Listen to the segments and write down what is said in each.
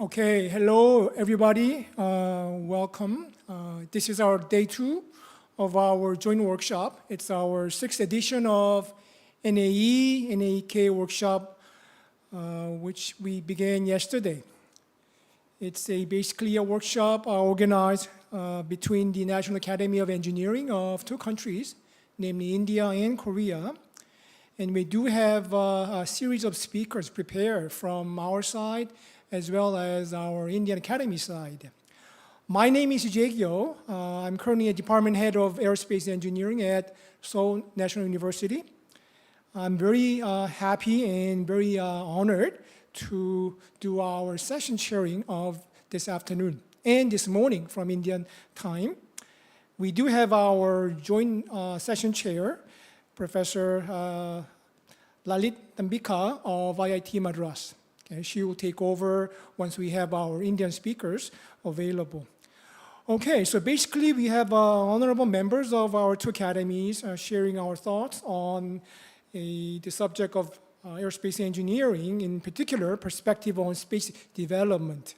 Okay, hello everybody. Welcome. This is our day 2 of our joint workshop. It's our 6th edition of NAE, NAEK workshop, which we began yesterday. It's basically a workshop organized between the National Academy of Engineering of 2 countries, namely India and Korea. And we do have a series of speakers prepared from our side as well as our Indian Academy side. My name is Jae-gyo. I'm currently a department head of aerospace engineering at Seoul National University. I'm very happy and very honored to do our session sharing of this afternoon and this morning from Indian time. We do have our joint session chair, Professor Lalit Tambika of IIT Madras. Okay, she will take over once we have our Indian speakers available. Okay, so basically we have honorable members of our 2 academies sharing our thoughts on the subject of aerospace engineering, in particular perspective on space development.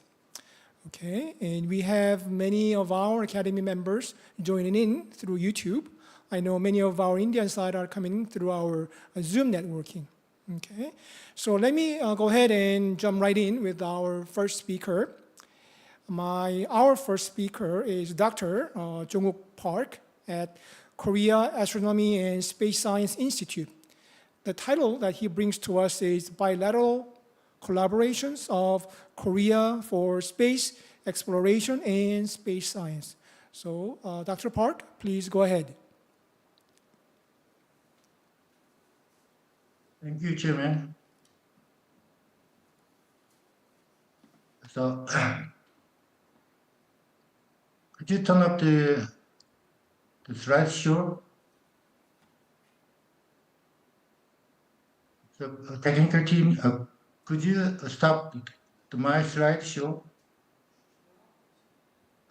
Okay, and we have many of our academy members joining in through YouTube. I know many of our Indian side are coming through our Zoom networking. Okay, so let me go ahead and jump right in with our first speaker. Our first speaker is Dr. Jong-wook Park at Korea Astronomy and Space Science Institute. The title that he brings to us is Bilateral Collaborations of Korea for Space Exploration and Space Science. So, Dr. Park, please go ahead. Thank you, Chairman. So, could you turn up the slideshow? So, technical team, could you stop my slideshow?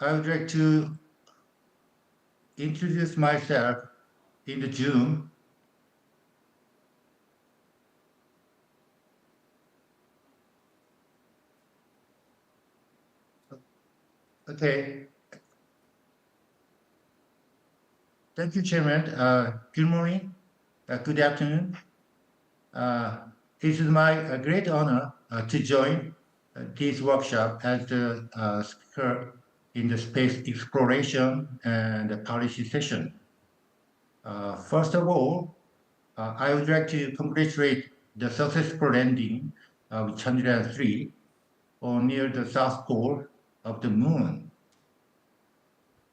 I would like to introduce myself in the Zoom. Okay. Thank you, Chairman. Good morning. Good afternoon. It is my great honor to join this workshop as the speaker in the space exploration and policy session. First of all, I would like to congratulate the successful landing of Chandrayaan-3 near the south pole of the moon.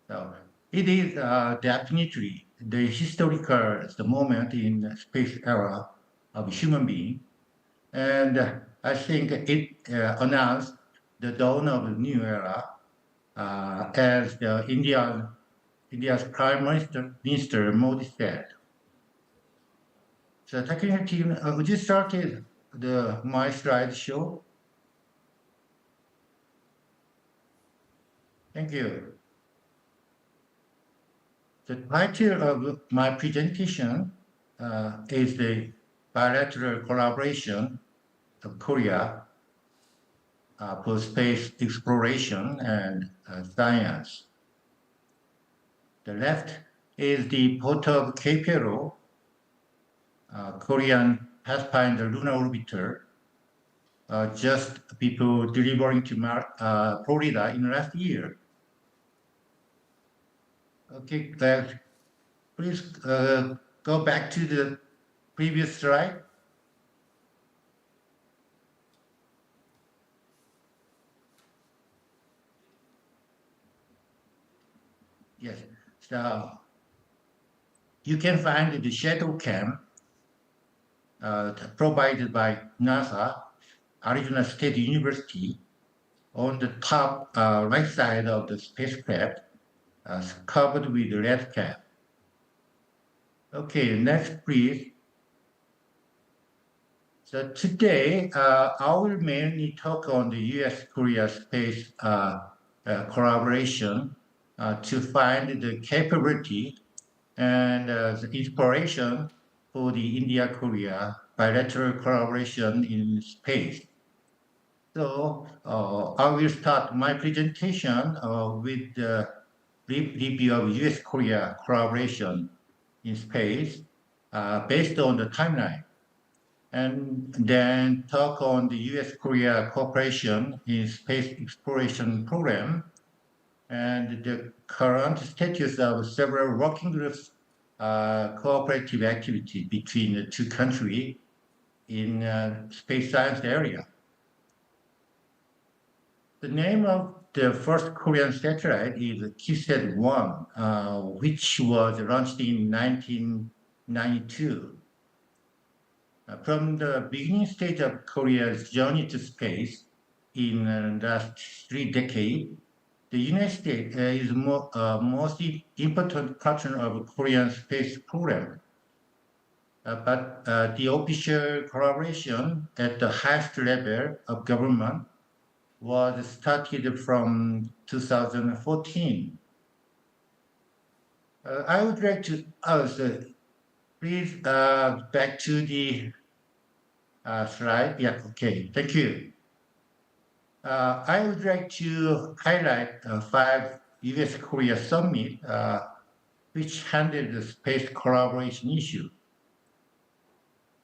So it is definitely the historical moment in the space era of human being, and I think it announced the dawn of a new era, as India's Prime Minister Modi said. So, technical team, would you start my slideshow? Thank you. The title of my presentation is the bilateral collaboration of Korea for space exploration and science. The left is the photo of KPLO, Korean Pathfinder lunar orbiter, just before delivering to Florida in last year. Okay, please go back to the previous slide. Yes, so you can find the shadow cam provided by NASA, Arizona State University, on the top right side of the spacecraft, covered with red cap. Okay, next please. So today, I will mainly talk on the U.S.-Korea space collaboration to find the capability and the inspiration for the India-Korea bilateral collaboration in space. So I will start my presentation with the brief review of U.S.-Korea collaboration in space based on the timeline, and then talk on the U.S.-Korea cooperation in space exploration program and the current status of several working groups cooperative activity between the two countries in space science area. The name of the first Korean satellite is KISAT-1, which was launched in 1992. From the beginning stage of Korea's journey to space in the last 3 decades, the United States is most important partner of Korean space program. But the official collaboration at the highest level of government was started from 2014. I would like to please back to the slide. Yeah, okay, thank you. I would like to highlight 5 U.S.-Korea summit which handled the space collaboration issue.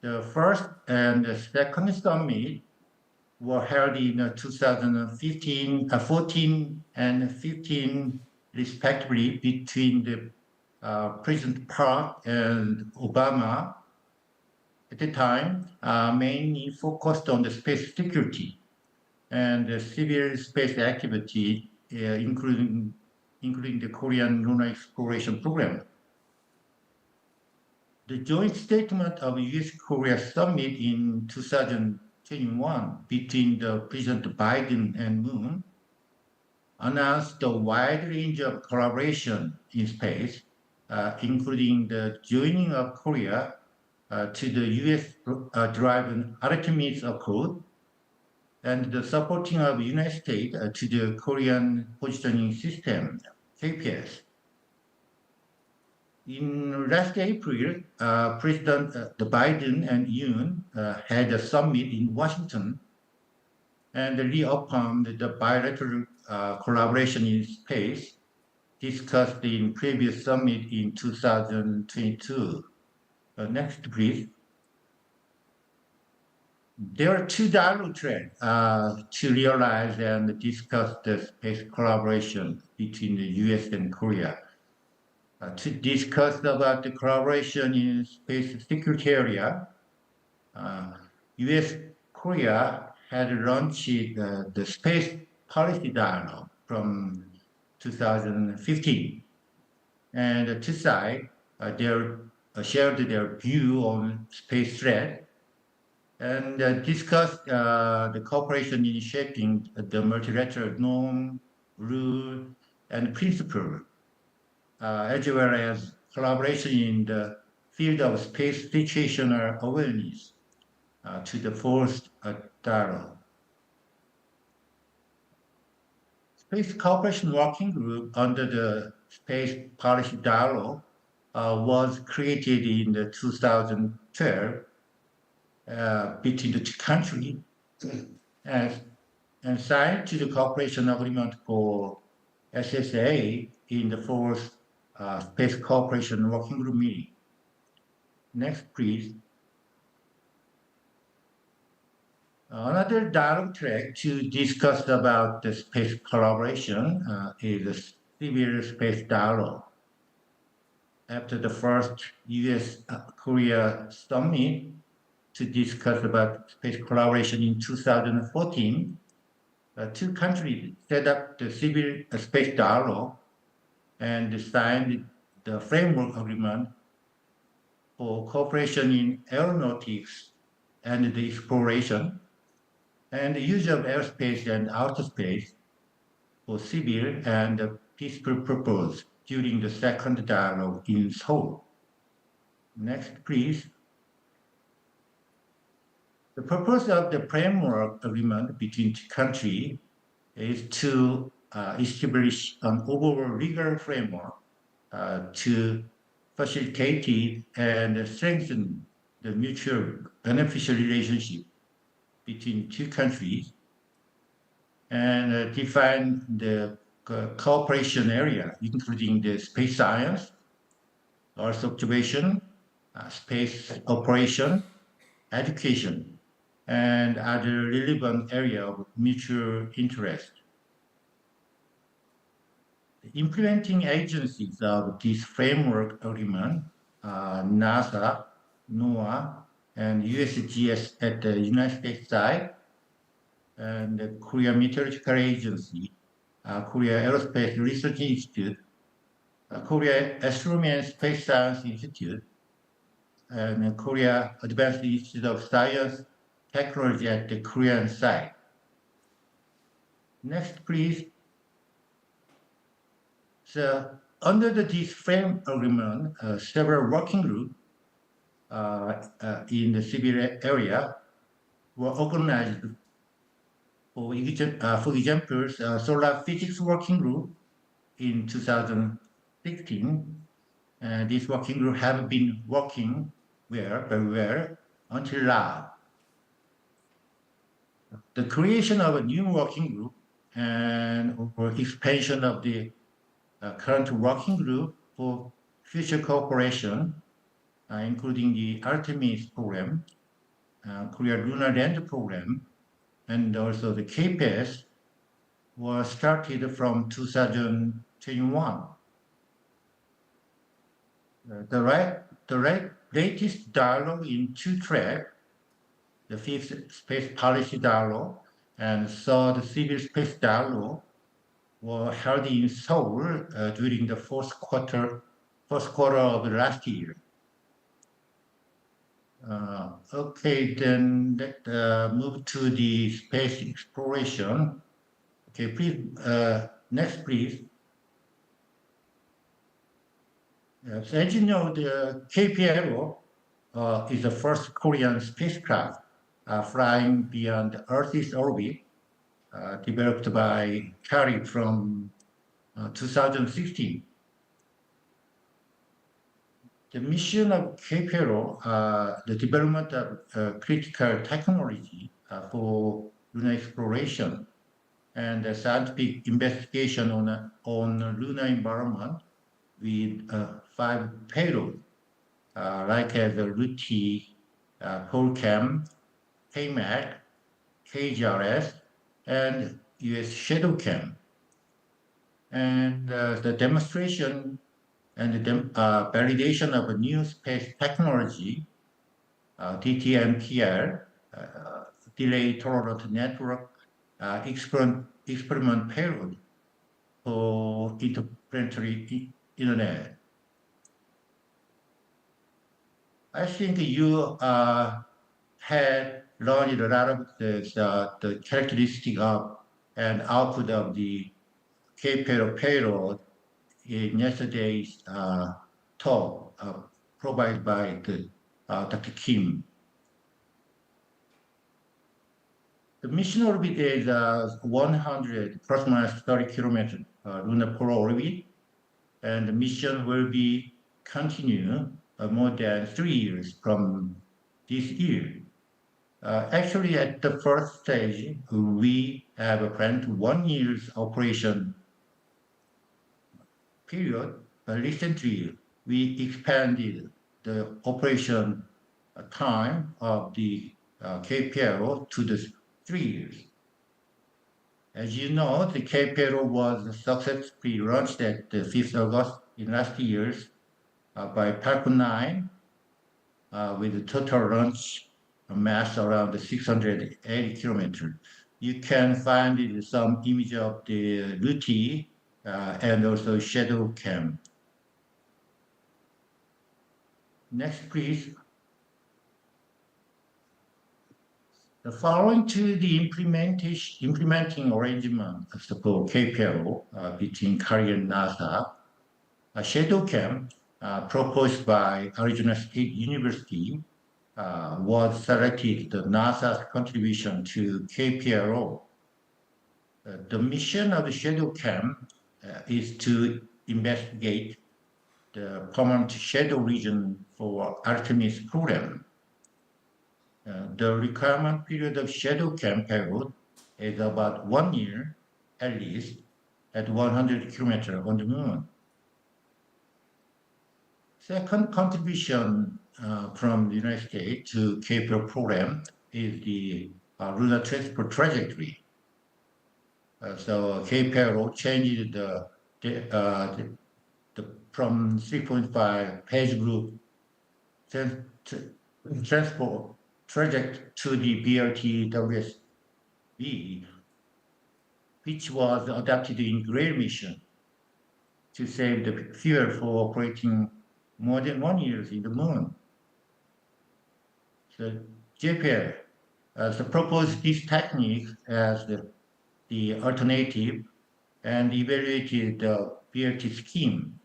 The first and the second summit were held in 2015, 14 and 15 respectively between the President Park and Obama. At the time, mainly focused on the space security and the civil space activity, including the Korean lunar exploration program. The joint statement of U.S.-Korea summit in 2021 between the President Biden and Moon announced a wide range of collaboration in space, including the joining of Korea to the U.S.-driven Artemis Accord and the supporting of the United States to the Korean Positioning System, KPS. In last April, President Biden and Yoon had a summit in Washington and reaffirmed the bilateral collaboration in space discussed in previous summit in 2022. Next, please. There are 2 dialogue tracks to realize and discuss the space collaboration between the U.S. and Korea. To discuss about the collaboration in space security area, U.S.-Korea had launched the Space Policy Dialogue from 2015, and two sides shared their view on space threat and discussed the cooperation in shaping the multilateral norm, rule, and principle, as well as collaboration in the field of space situational awareness to the fourth dialogue. Space Cooperation Working Group under the Space Policy Dialogue was created in 2012 between the two countries and signed to the cooperation agreement for SSA in the fourth Space Cooperation Working Group meeting. Next, please. Another dialogue track to discuss about the space collaboration is the Civil Space Dialogue. After the first U.S.-Korea summit to discuss about space collaboration in 2014, two countries set up the Civil Space Dialogue and signed the framework agreement for cooperation in aeronautics and the exploration and the use of airspace and outer space for civil and peaceful purpose during the second dialogue in Seoul. Next, please. The purpose of the framework agreement between two countries is to establish an overall legal framework to facilitate and strengthen the mutual beneficial relationship between two countries and define the cooperation area, including the space science, Earth observation, space operation, education, and other relevant area of mutual interest. The implementing agencies of this framework agreement are NASA, NOAA, and USGS at the United States side, and the Korea Meteorological Agency, Korea Aerospace Research Institute, Korea Astronomy and Space Science Institute, and Korea Advanced Institute of Science Technology at the Korean side. Next, please. So, under this frame agreement, several working groups in the civil area were organized. For example, Solar Physics Working Group in 2016. This working group have been working very well until now. The creation of a new working group or expansion of the current working group for future cooperation, including the Artemis program, Korea Lunar Land program, and also the KPS, was started from 2021. The latest dialogue in two tracks, the fifth space policy dialogue and third civil space dialogue, were held in Seoul during the first quarter of last year. Okay, then let's move to the space exploration. Okay, please, next, please. So as you know, the KPLO is the first Korean spacecraft flying beyond Earth's orbit, developed by Carey from 2016. The mission of KPLO, the development of critical technology for lunar exploration and the scientific investigation on lunar environment with 5 payloads, like the RUTI, POLCAM, KMAC, KGRS, and US ShadowCam. And the demonstration and the validation of a new space technology, DTMPL, delay tolerant network experiment payload for interplanetary internet. I think you had learned a lot of the characteristic of and output of the KPLO payload in yesterday's talk provided by Dr. Kim. The mission orbit is 100 plus minus 30 kilometers lunar polar orbit, and the mission will be continue more than 3 years from this year. Actually, at the first stage, we have a planned 1 year's operation period, but recently we expanded the operation time of the KPLO to the 3 years. As you know, the KPLO was successfully launched at the 5th August in last year's by Falcon 9 with a total launch mass around 680 kilometers. You can find some image of the RUTI and also ShadowCam. Next, please. The following to the implementing arrangement for KPLO between Korea and NASA, ShadowCam proposed by Arizona State University was selected the NASA's contribution to KPLO. The mission of the ShadowCam is to investigate the permanent shadow region for Artemis program. The requirement period of ShadowCam payload is about 1 year, at least, at 100 kilometers on the moon. Second contribution from the United States to KPL program is the lunar transport trajectory. So KPL changed from 3.5 page group transport trajectory to the BRT-WSB, which was adapted in Grail mission to save the fuel for operating more than 1 year in the moon. So JPL proposed this technique as the alternative and evaluated the BRT scheme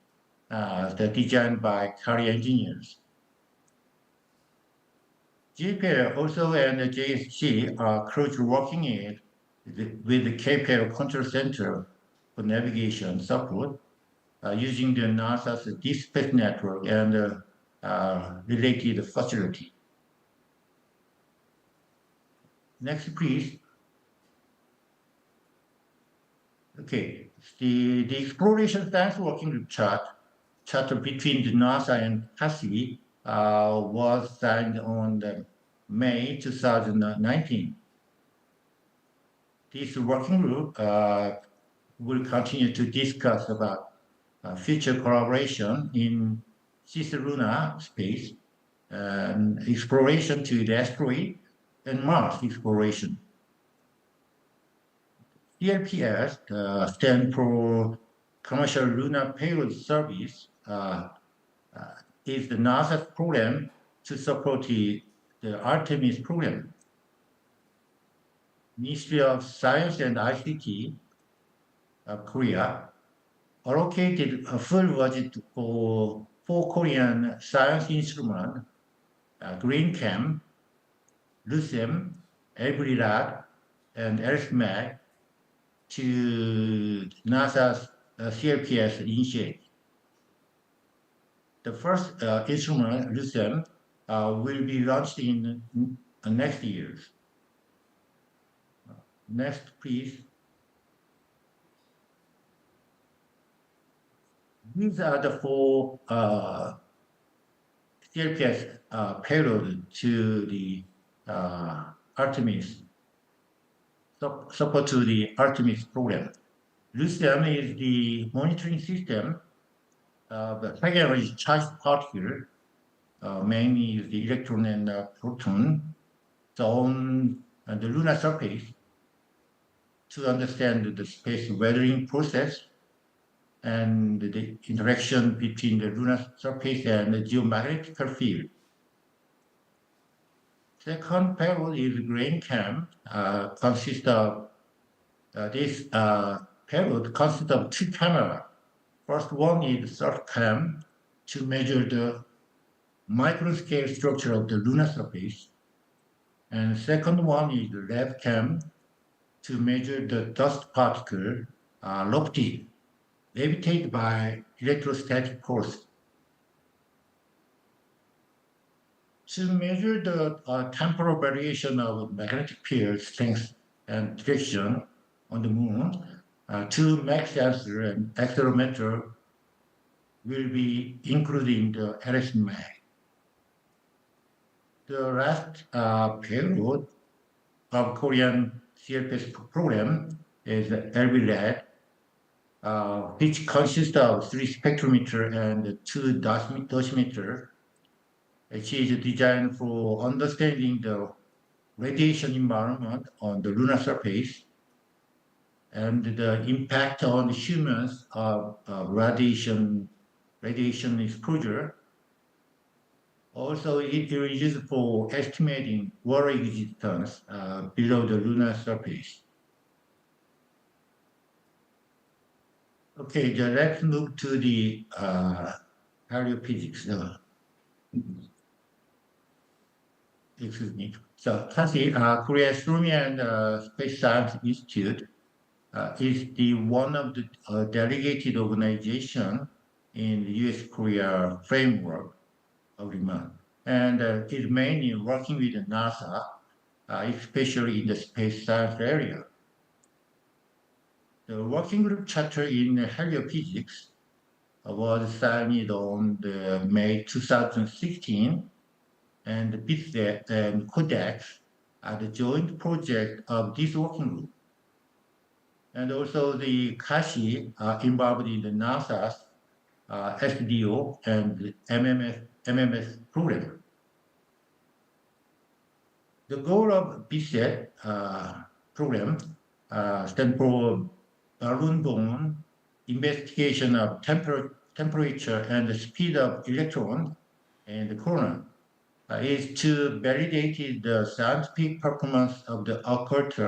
designed by Korean engineers. JPL also and the JSC are closely working with the KPL Control Center for navigation support using the NASA's Deep Space Network and related facility. Next, please. Okay, the exploration science working group chart between the NASA and CASI was signed on May 2019. This working group will continue to discuss about future collaboration in cislunar space and exploration to the asteroid and Mars exploration. CLPS stands for Commercial Lunar Payload Service, is the NASA's program to support the Artemis program. Ministry of Science and ICT of Korea allocated a full budget for 4 Korean science instruments, GreenCam, LUCEM, ELBRILAD, and EarthMag to NASA's CLPS initiative. The first instrument, LUCEM, will be launched in next year. Next, please. These are the 4 CLPS payload to the Artemis, support to the Artemis program. LUCEM is the monitoring system of the high-energy charged particle, mainly the electron and proton, on the lunar surface to understand the space weathering process and the interaction between the lunar surface and the geomagnetic field. Second payload is GreenCam. This payload consists of 2 cameras. First one is SurfCam to measure the microscale structure of the lunar surface, and second one is the LabCam to measure the dust particle levitated by electrostatic force. To measure the temporal variation of magnetic field strength and direction on the moon, 2 Mach sensor and accelerometer will be included in the LSMAG. The last payload of Korean CLPS program is ELBRILAD, which consists of 3 spectrometer and 2 dosimeter. It is designed for understanding the radiation environment on the lunar surface and the impact on humans of radiation exposure. Also, it is used for estimating water existence below the lunar surface. Okay, let's move to the heliophysics. Excuse me. So, CASI, Korea Astronomy and Space Science Institute, is the one of the delegated organization in the U.S.-Korea framework agreement, and is mainly working with NASA, especially in the space science area. The working group charter in heliophysics was signed on May 2016, and BISET and CODEX are the joint project of this working group. And also the KASI are involved in the NASA's SDO and MMS program. The goal of BISET program stands for balloon-borne investigation of temperature and the speed of electron and the corona, is to validate the scientific performance of the occult,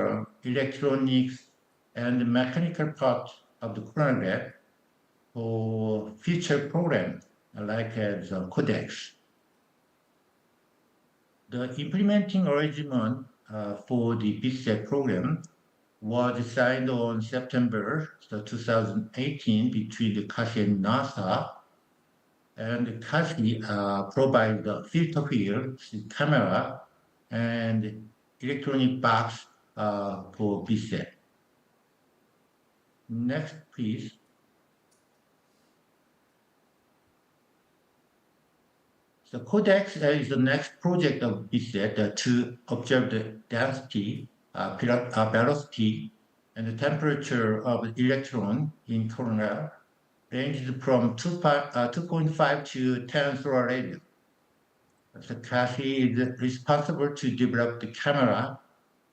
electronics, and mechanical part of the chronograph for future programs like as CODEX. The implementing arrangement for the BISET program was signed on September 2018 between the KASI and NASA, and KASI provides the filter field, camera, and electronic box for BISET. Next, please. The CODEX is the next project of BISET to observe the density, velocity, and the temperature of the electron in corona ranged from 2.5 to 10 solar radians. So KASI is responsible to develop the camera,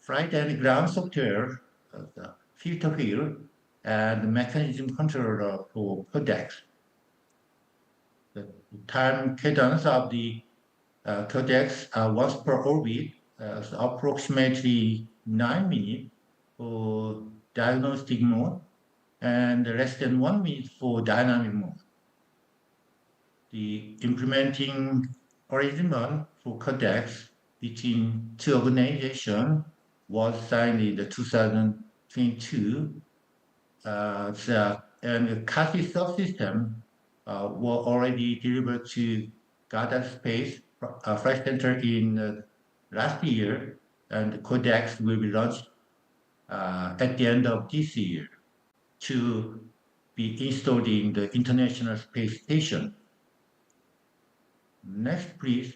flight and ground software, the filter field, and the mechanism controller for CODEX. The time cadence of the CODEX once per orbit is approximately 9 minutes for diagnostic mode and less than 1 minute for dynamic mode. The implementing arrangement for CODEX between two organizations was signed in 2022, and the KASI subsystem were already delivered to Goddard Space Flight Center in last year, and the CODEX will be launched at the end of this year to be installed in the International Space Station. Next, please.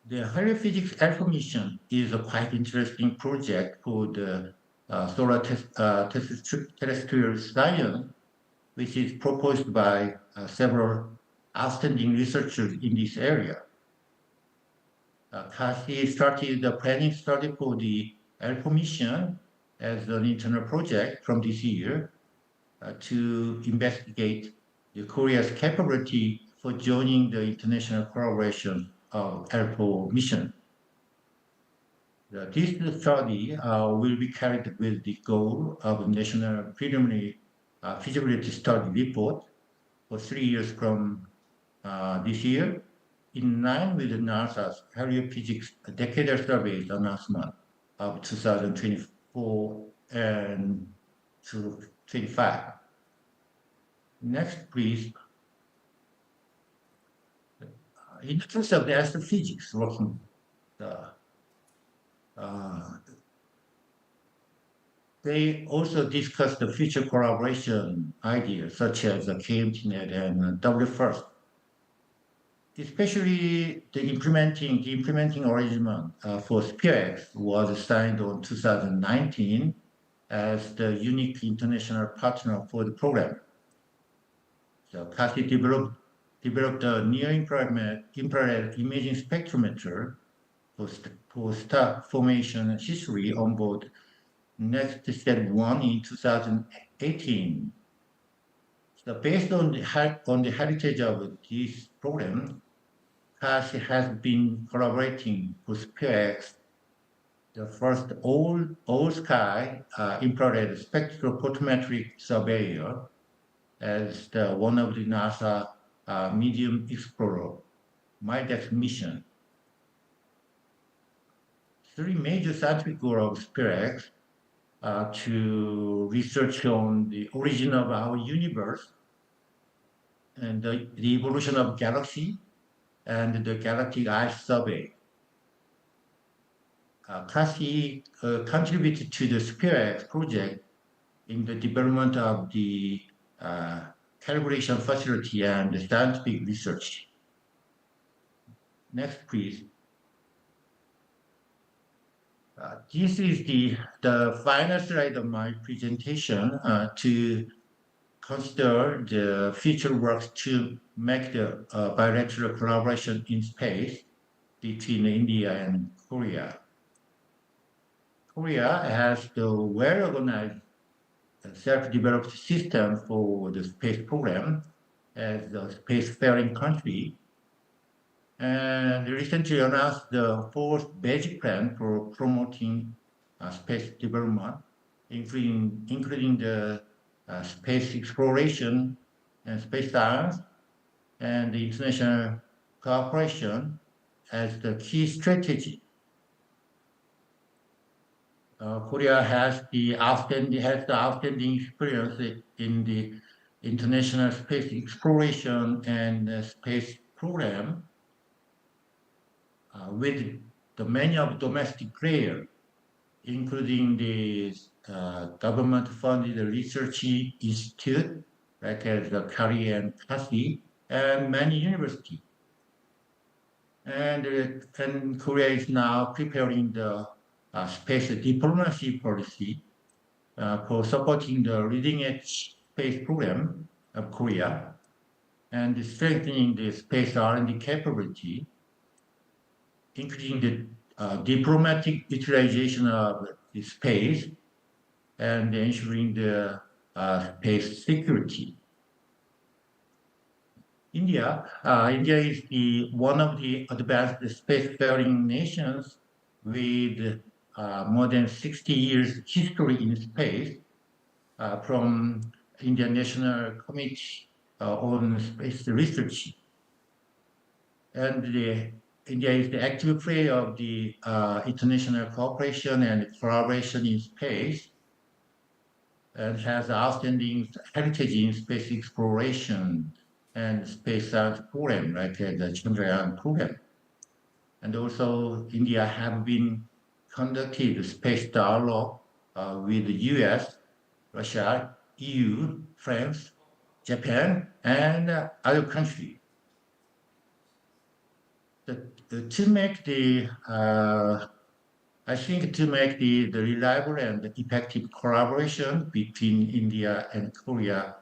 The heliophysics Alpha mission is a quite interesting project for the solar terrestrial science, which is proposed by several outstanding researchers in this area. KASI started the planning study for the Alpha mission as an internal project from this year to investigate the Korea's capability for joining the international collaboration of Alpha mission. This study will be carried with the goal of National Preliminary Feasibility Study report for 3 years from this year, in line with NASA's heliophysics decadal survey's announcement of 2024 and 2025. Next, please. In the case of the astrophysics working, they also discussed the future collaboration ideas such as the KMTNet and WFIRST. Especially the implementing arrangement for SpearX was signed on 2019 as the unique international partner for the program. So KASI developed a near-infrared imaging spectrometer for star formation history on board NextSat-1 in 2018. So based on the heritage of this program, KASI has been collaborating with SpearX, the first all-sky infrared spectrophotometric surveyor, as one of the NASA Medium Explorer MIDEX mission. 3 major scientific goals of SpearX to research on the origin of our universe and the evolution of galaxy and the galactic ice survey. CASI contributed to the SPEARX project in the development of the calibration facility and the scientific research. Next, please. This is the final slide of my presentation to consider the future works to make the bilateral collaboration in space between India and Korea. Korea has the well-organized self-developed system for the space program as a spacefaring country, and recently announced the fourth basic plan for promoting space development, including the space exploration and space science and the international cooperation as the key strategy. Korea has the outstanding experience in the international space exploration and space program with the many of domestic players, including the government-funded research institute, like as the CARI and CASI, and many universities. And Korea is now preparing the space diplomacy policy for supporting the leading-edge space program of Korea and strengthening the space R&D capability, including the diplomatic utilization of the space and ensuring the space security. India is one of the advanced spacefaring nations with more than 60 years history in space from Indian National Committee on Space Research. And India is the active player of the international cooperation and collaboration in space and has outstanding heritage in space exploration and space science program, like the Chandrayaan program. And also, India have been conducted space dialogue with the US, Russia, EU, France, Japan, and other countries. To make the reliable and effective collaboration between India and Korea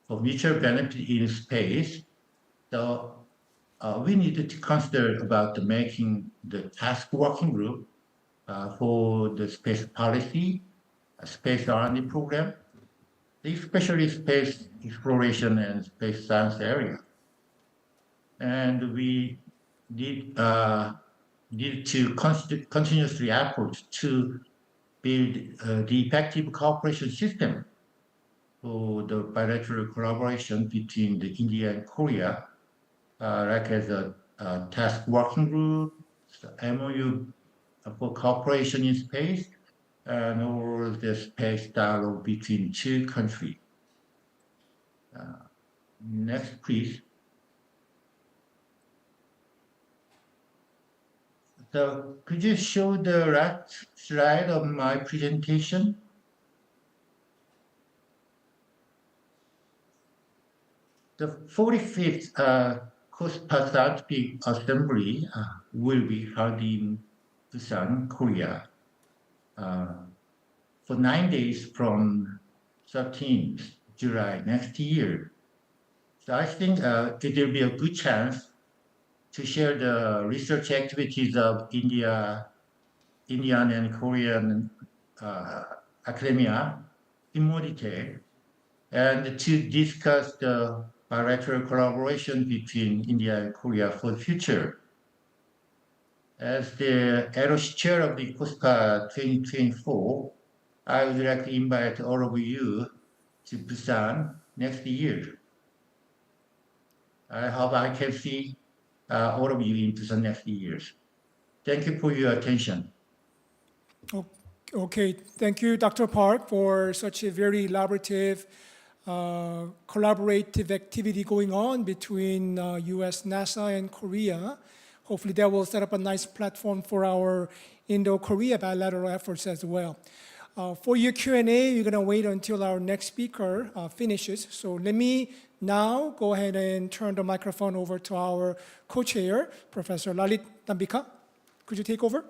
for mutual benefit in space, so we need to consider about making the task working group for the space policy, space R&D program, especially space exploration and space science area. And we need to continuously effort to build the effective cooperation system for the bilateral collaboration between the India and Korea, like as a task working group, MOU for cooperation in space, and all the space dialogue between two countries. Next, please. So could you show the last slide of my presentation? The 45th COSPA Scientific Assembly will be held in Busan, Korea, for 9 days from 13th July next year. So I think it will be a good chance to share the research activities of Indian and Korean academia in more detail, and to discuss the bilateral collaboration between India and Korea for the future. As the LOC chair of the COSPA 2024, I would like to invite all of you to Busan next year. I hope I can see all of you in Busan next year. Thank you for your attention. Okay, thank you, Dr. Park, for such a very elaborative, collaborative activity going on between US, NASA, and Korea hopefully that will set up a nice platform for our Indo-Korea bilateral efforts as well. For your Q&A, you're going to wait until our next speaker finishes. So let me now go ahead and turn the microphone over to our co-chair, Professor Lalit Tambika. Could you take over?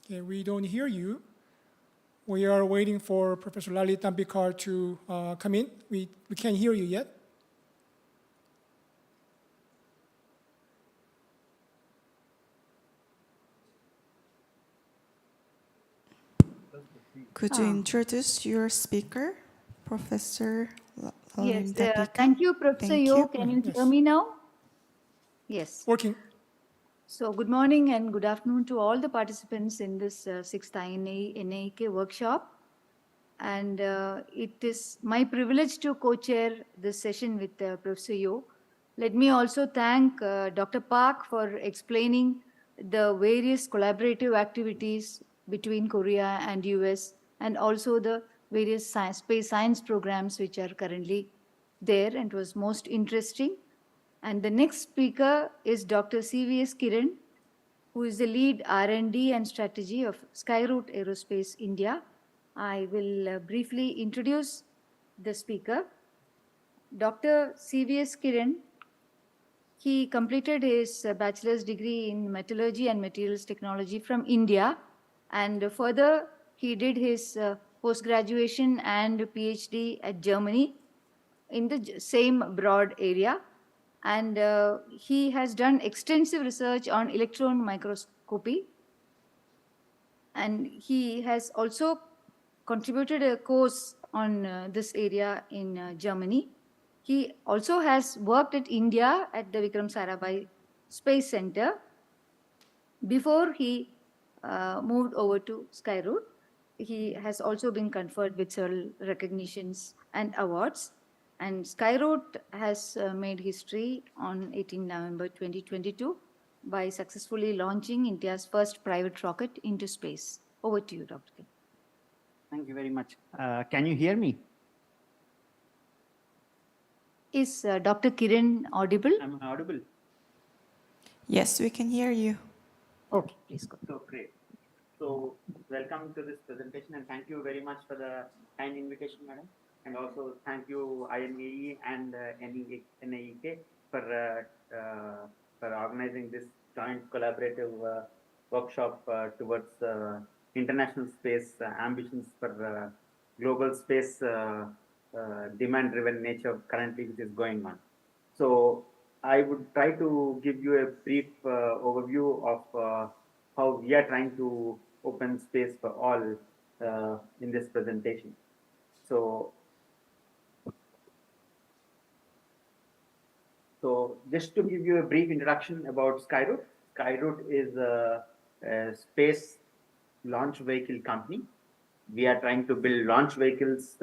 Okay, we don't hear you. We are waiting for Professor Lalit Tambikar to come in. We can't hear you yet. Could you introduce your speaker, Professor Yes, Tambika? thank you, Professor Thank Yo. you. Can you Yes. hear me now? Yes. Working. So good morning and good afternoon to all the participants in this sixth NAEK workshop. And it is my privilege to co-chair this session with Professor Yo. Let me also thank Dr. Park for explaining the various collaborative activities between Korea and US, and also the various space science programs which are currently there, and it was most interesting. And the next speaker is Dr. CVS Kiran, who is the lead R&D and strategy of Skyroot Aerospace India. I will briefly introduce the speaker. Dr. CVS Kiran, he completed his bachelor's degree in metallurgy and materials technology from India, and further he did his post-graduation and PhD at Germany in the same broad area. And he has done extensive research on electron microscopy. And he has also contributed a course on this area in Germany. He also has worked at India at the Vikram Sarabhai Space Center before he moved over to Skyroot. He has also been conferred with several recognitions and awards. And Skyroot has made history on 18 November 2022 by successfully launching India's first private rocket into space. Over to you, Dr. K. Thank you very much. Can you hear me? Is Dr. Kiran audible? Am I audible? Yes, we can hear you. Okay, please go. So great. So welcome to this presentation, and thank you very much for the kind invitation, madam. And also thank you INAE and NAEK for organizing this joint collaborative workshop towards international space ambitions for global space demand-driven nature currently which is going on. So I would try to give you a brief overview of how we are trying to open space for all in this presentation. So just to give you a brief introduction about Skyroot. Skyroot is a space launch vehicle company. We are trying to build launch vehicles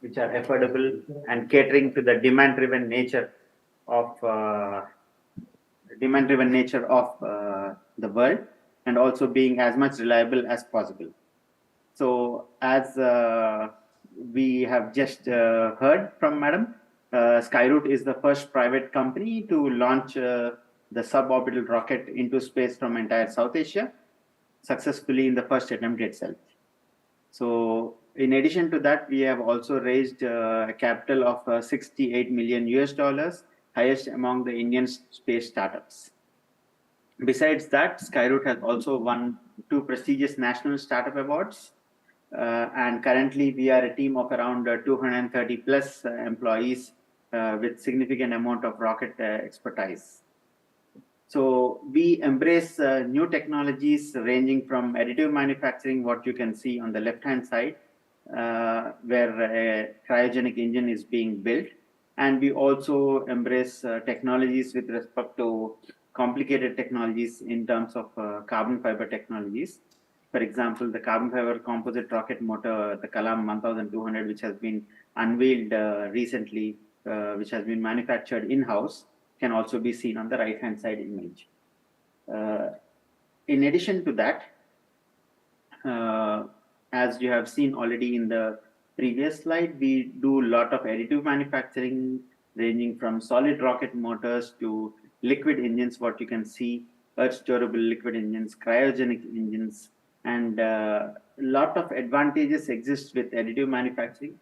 which are affordable and catering to the demand-driven nature of the world, and also being as much reliable as possible. So as we have just heard from Madam, Skyroot is the first private company to launch the suborbital rocket into space from entire South Asia successfully in the first attempt itself. So in addition to that, we have also raised a capital of 68 million US, highest among the Indian space startups. Besides that, Skyroot has also won 2 prestigious national startup awards. And currently we are a team of around 230 plus employees with significant amount of rocket expertise. So we embrace new technologies ranging from additive manufacturing, what you can see on the left-hand side, where a cryogenic engine is being built. And we also embrace technologies with respect to complicated technologies in terms of carbon fiber technologies. For example, the carbon fiber composite rocket motor, the Kalam 1200, which has been unveiled recently, which has been manufactured in-house, can also be seen on the right-hand side image. In addition to that, as you have seen already in the previous slide, we do a lot of additive manufacturing ranging from solid rocket motors to liquid engines, what you can see, earth durable liquid engines, cryogenic engines, and a lot of advantages exist with additive manufacturing.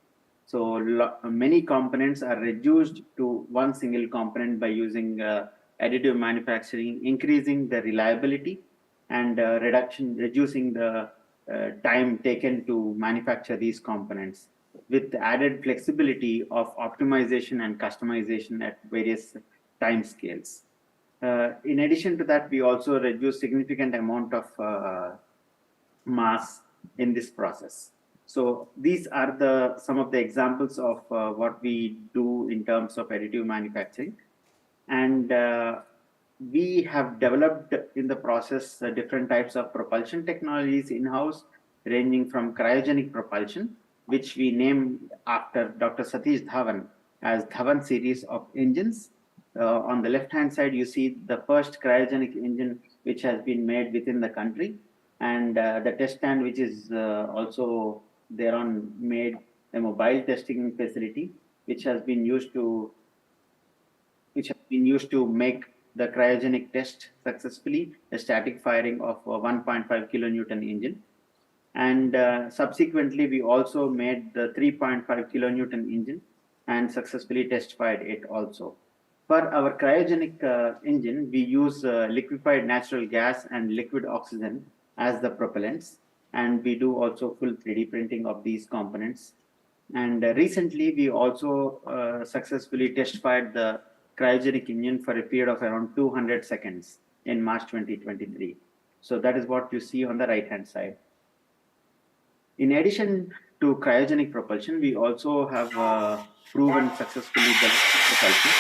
So many components are reduced to one single component by using additive manufacturing, increasing the reliability and reducing the time taken to manufacture these components with added flexibility of optimization and customization at various time scales. In addition to that, we also reduce significant amount of mass in this process. So these are some of the examples of what we do in terms of additive manufacturing. And we have developed in the process different types of propulsion technologies in-house, ranging from cryogenic propulsion, which we named after Dr. Satish Dhawan as Dhawan series of engines. On the left-hand side, you see the first cryogenic engine which has been made within the country, and the test stand which is also thereon made a mobile testing facility which has been used to make the cryogenic test successfully, a static firing of a 1.5 kilonewton engine. And subsequently, we also made the 3.5 kilonewton engine and successfully test fired it also. For our cryogenic engine, we use liquefied natural gas and liquid oxygen as the propellants. And we do also full 3D printing of these components. And recently, we also successfully test fired the cryogenic engine for a period of around 200 seconds in March 2023. So that is what you see on the right-hand side. In addition to cryogenic propulsion, we also have proven successfully the propulsion.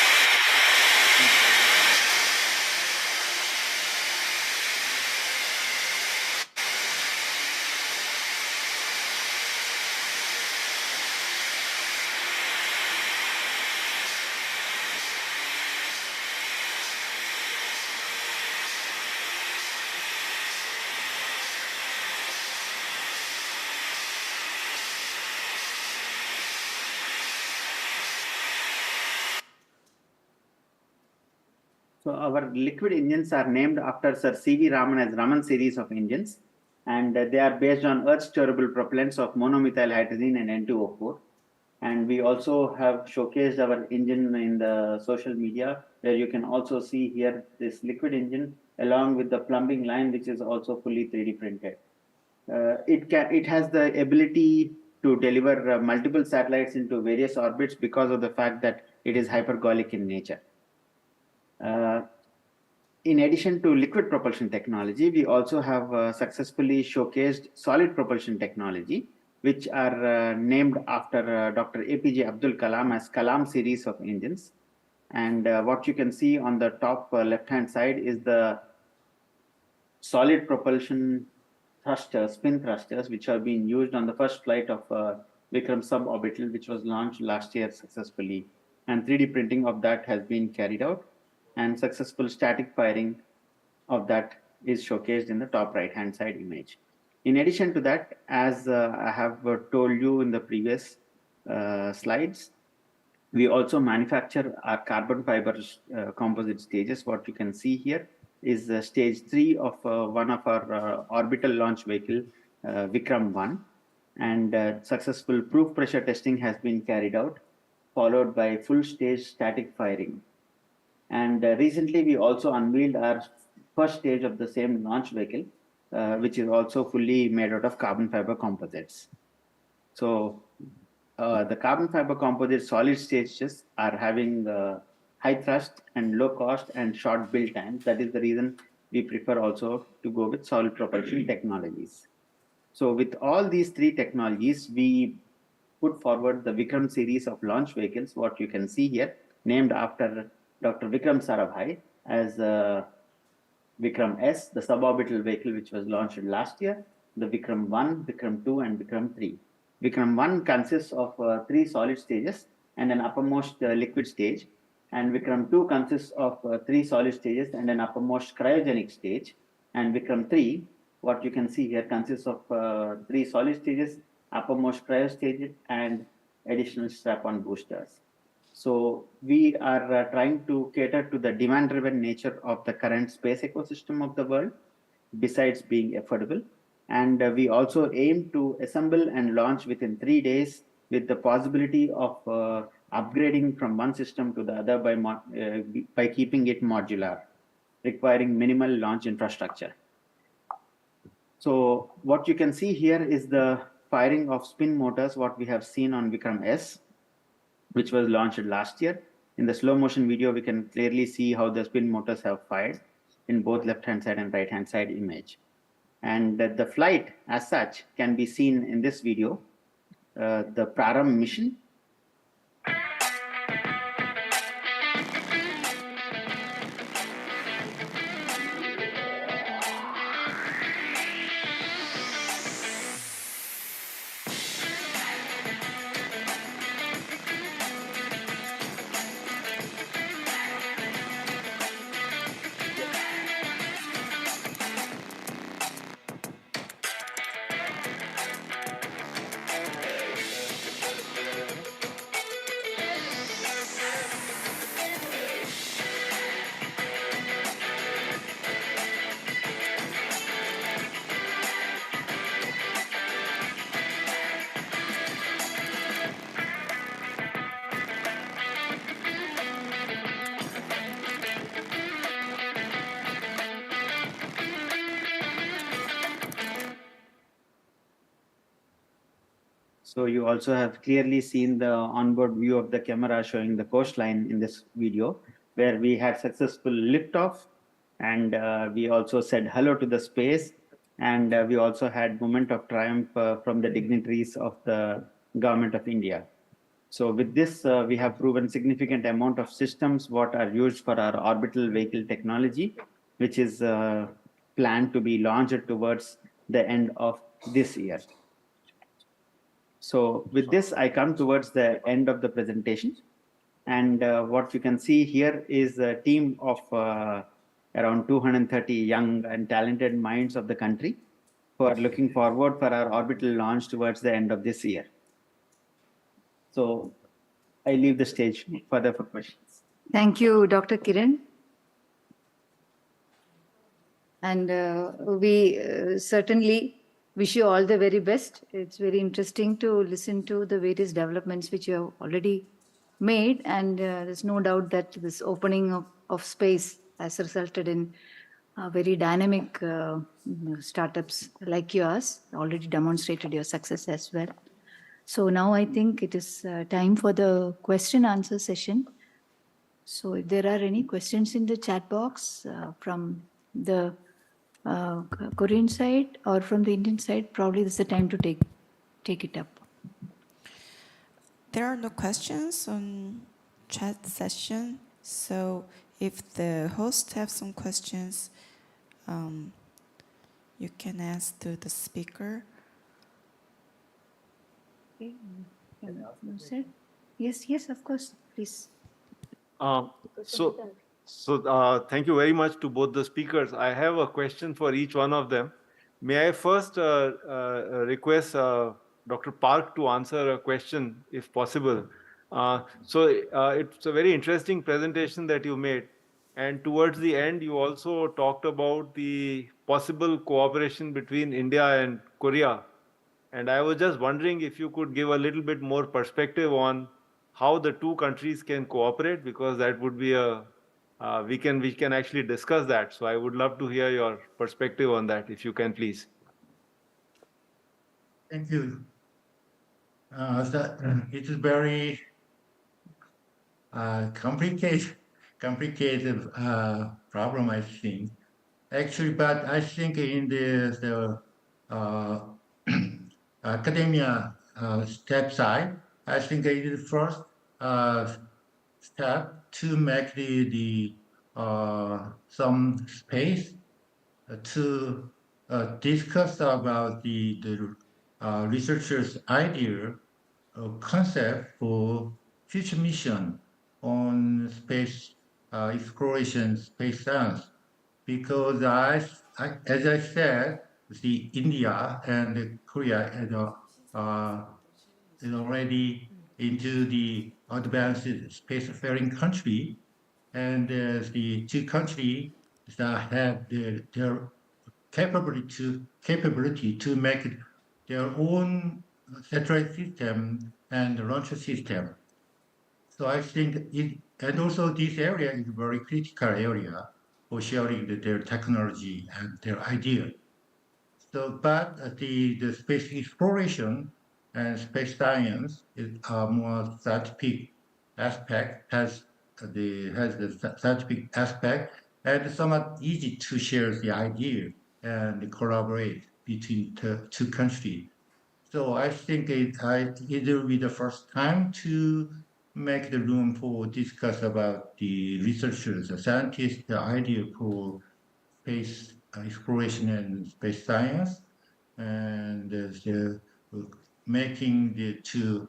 So our liquid engines are named after Sir C.V. Raman as Raman series of engines, and they are based on Earth's durable propellants of monomethyl hydrazine and N2O4. And we also have showcased our engine in the social media, where you can also see here this liquid engine along with the plumbing line, which is also fully 3D printed. It has the ability to deliver multiple satellites into various orbits because of the fact that it is hypergolic in nature. In addition to liquid propulsion technology, we also have successfully showcased solid propulsion technology, which are named after Dr. APJ Abdul Kalam as Kalam series of engines. And what you can see on the top left-hand side is the solid propulsion thrusters, spin thrusters, which are being used on the first flight of Vikram suborbital, which was launched last year successfully. And 3D printing of that has been carried out, and successful static firing of that is showcased in the top right-hand side image. In addition to that, as I have told you in the previous slides, we also manufacture our carbon fiber composite stages. What you can see here is stage 3 of one of our orbital launch vehicle, Vikram 1. And successful proof pressure testing has been carried out, followed by full stage static firing. And recently, we also unveiled our first stage of the same launch vehicle, which is also fully made out of carbon fiber composites. So the carbon fiber composite solid stages are having high thrust and low cost and short build time. That is the reason we prefer also to go with solid propulsion technologies. So with all these three technologies, we put forward the Vikram series of launch vehicles, what you can see here, named after Dr. Vikram Sarabhai as Vikram S, the suborbital vehicle which was launched last year, the Vikram 1, Vikram 2, and Vikram 3. Vikram 1 consists of 3 solid stages and an uppermost liquid stage, and Vikram 2 consists of 3 solid stages and an uppermost cryogenic stage, And Vikram 3, what you can see here consists of 3 solid stages, uppermost cryo stage, and additional strap-on boosters. So we are trying to cater to the demand-driven nature of the current space ecosystem of the world, besides being affordable. And we also aim to assemble and launch within 3 days, with the possibility of upgrading from one system to the other by keeping it modular, requiring minimal launch infrastructure. So what you can see here is the firing of spin motors, what we have seen on Vikram S, which was launched last year. In the slow motion video, we can clearly see how the spin motors have fired in both left-hand side and right-hand side image. And the flight as such can be seen in this video, the Praram mission. So you also have clearly seen the onboard view of the camera showing the coastline in this video, where we had successful liftoff, and we also said hello to the space, and we also had moment of triumph from the dignitaries of the government of India. So with this, we have proven significant amount of systems what are used for our orbital vehicle technology, which is planned to be launched towards the end of this year. So with this, I come towards the end of the presentation. And what you can see here is a team of around 230 young and talented minds of the country who are looking forward for our orbital launch towards the end of this year. So I leave the stage further for questions. Thank you, Dr. Kiran. And we certainly wish you all the very best. It's very interesting to listen to the various developments which you have already made. And there's no doubt that this opening of space has resulted in very dynamic startups like yours, already demonstrated your success as well. So now I think it is time for the question answer session. So if there are any questions in the chat box from the Korean side or from the Indian side, probably this is the time to take it up. There are no questions on chat session, so if the host have some questions, you can ask to the speaker. Okay. Yes, of course, please. So thank you very much to both the speakers. I have a question for each one of them. May I first request Dr. Park to answer a question, if possible. It's a very interesting presentation that you made. And towards the end, you also talked about the possible cooperation between India and Korea. And I was just wondering if you could give a little bit more perspective on how the two countries can cooperate, because that would be we can actually discuss that. So I would love to hear your perspective on that, if you can, please. Thank you. It is very complicated problem, I think. Actually, but I think in the academia step side, I think it is first step to make the some space to discuss about the researchers' idea or concept for future mission on space exploration, space science, because I as I said, the India and Korea is already into the advanced spacefaring country, and the two countries that have their capability to make their own satellite system and launch system. So I think it, and also this area is a very critical area for sharing their technology and their idea. So, but the space exploration and space science is a more scientific aspect, has the scientific aspect, and somewhat easy to share the idea and collaborate between the two countries. So I think it will be the first time to make the room for discuss about the researchers, the scientists, the idea for space exploration and space science, and making the two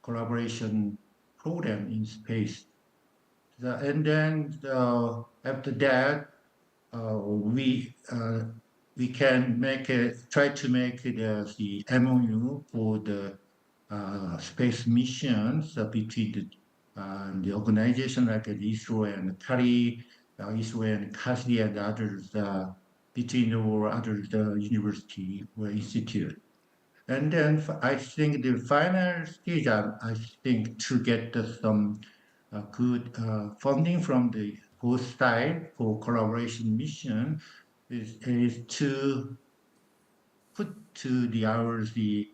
collaboration program in space. And then after that, we can try to make the MOU for the space missions between the organization like ISRO and CARI, ISRO and CASI and others between or other university or institute. And then I think the final stage, I think to get some good funding from the both sides for collaboration mission is to put to the hours the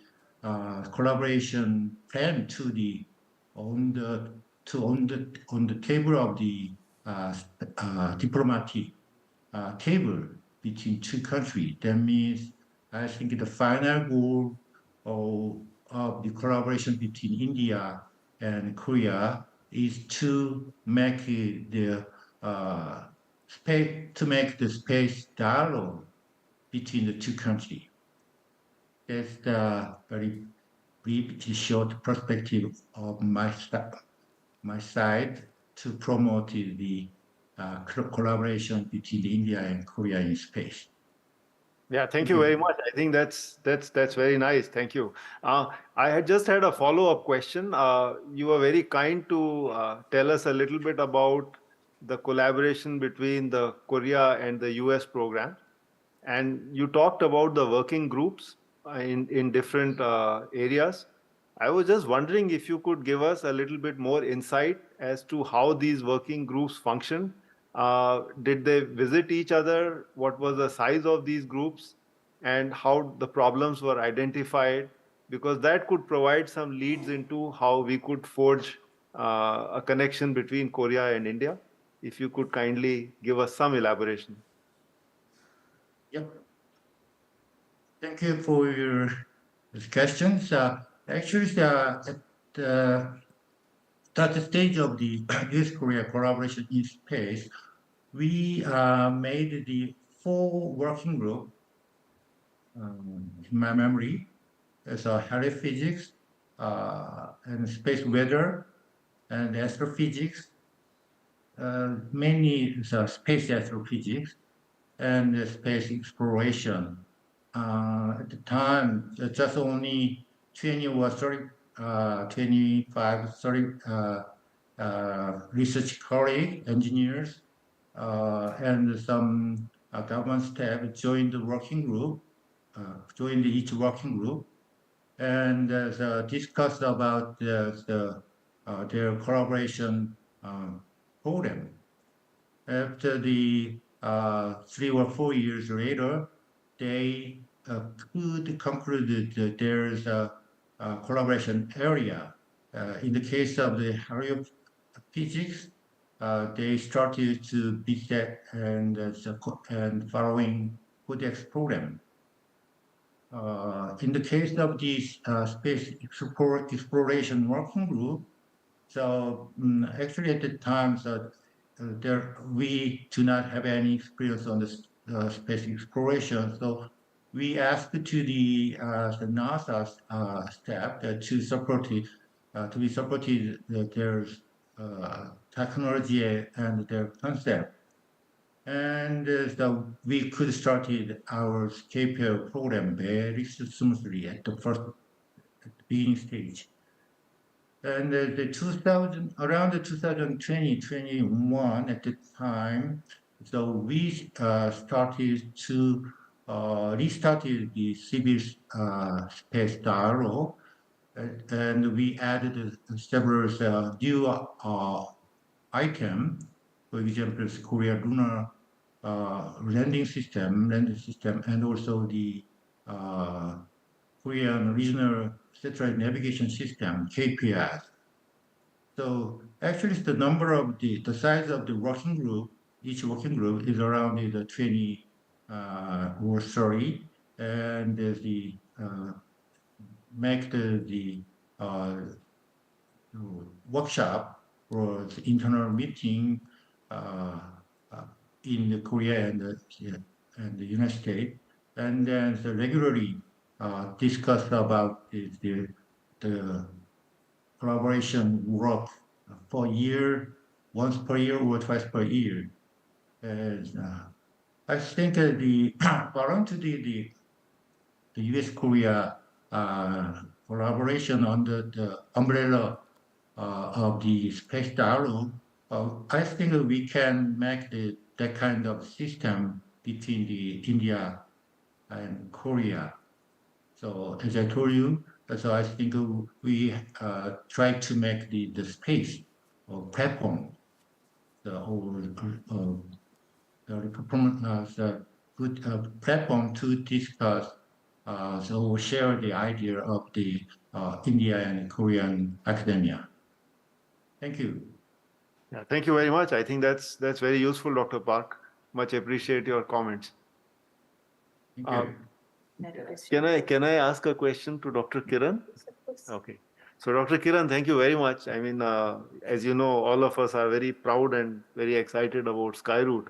collaboration plan to the on the on the table of the diplomatic table between two countries. That means I think the final goal of the collaboration between India and Korea is to make the space dialogue between the two countries. That's the very brief, short perspective of my side to promote the collaboration between India and Korea in space. Yeah, thank you very much. I think that's very nice. Thank you. I had just had a follow-up question. You were very kind to tell us a little bit about the collaboration between the Korea and the US program, and you talked about the working groups in different areas. I was just wondering if you could give us a little bit more insight as to how these working groups function. Did they visit each other? What was the size of these groups? And how the problems were identified? Because that could provide some leads into how we could forge a connection between Korea and India. If you could kindly give us some elaboration. Yep. Thank you for your questions. Actually, at the stage of the US-Korea collaboration in space, we made the 4 working group in my memory. There's heliphysics and space weather and astrophysics, mainly space astrophysics and space exploration. At the time, just only 20 or 30, 25, 30 research colleagues, engineers, and some government staff joined the working group, joined each working group, and discussed about their collaboration program. After the 3 or 4 years later, they could conclude that there is a collaboration area. In the case of the physics, they started to be set and following Codex program. In the case of this space exploration working group, so actually at the time, we do not have any experience on the space exploration. So we asked to the NASA staff to support it, to be supported their technology and their concept. And so we could started our KPL program very smoothly at the beginning stage. And around the 2020, 21 at the time, so we started to restarted the civil space dialogue, and we added several new items. For example, Korea lunar landing system, and also the Korean regional satellite navigation system, KPS. So actually, the number of the size of the working group, each working group is around the 20 or 30, and the make the workshop or the internal meeting uh, uh, in the Korea and the United States, and then regularly discuss about the collaboration work for a year, once per year or twice per year. And I think the following to the U.S. Korea collaboration under the umbrella of the space dialogue, I think we can make that kind of system between the India and Korea. So as I told you, so I think we try to make the space or platform the good platform to discuss so share the idea of the India and Korean academia. Thank you. Yeah, thank you very much. I think that's very useful, Dr. Park. Much appreciate your comments. Thank you. Can I ask a question to Dr. Kiran? Okay. So Dr. Kiran, thank you very much. I mean, as you know, all of us are very proud and very excited about Skyroot.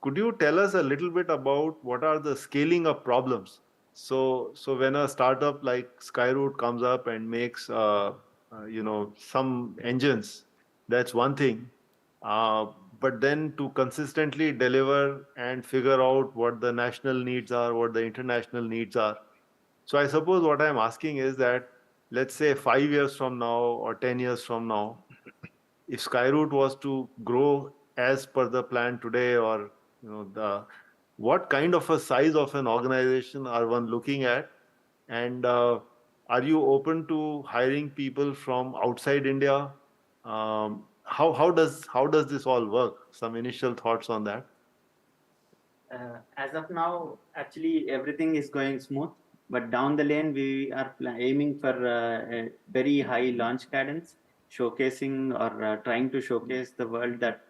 Could you tell us a little bit about what are the scaling up problems? So when a startup like Skyroot comes up and makes, some engines, that's one thing. But then to consistently deliver and figure out what the national needs are, what the international needs are. So I suppose what I'm asking is that, let's say 5 years from now or 10 years from now, if Skyroot was to grow as per the plan today, or what kind of a size of an organization are one looking at, and are you open to hiring people from outside India? How does this all work? Some initial thoughts on that. As of now, actually everything is going smooth, but down the lane we are aiming for a very high launch cadence, showcasing or trying to showcase the world that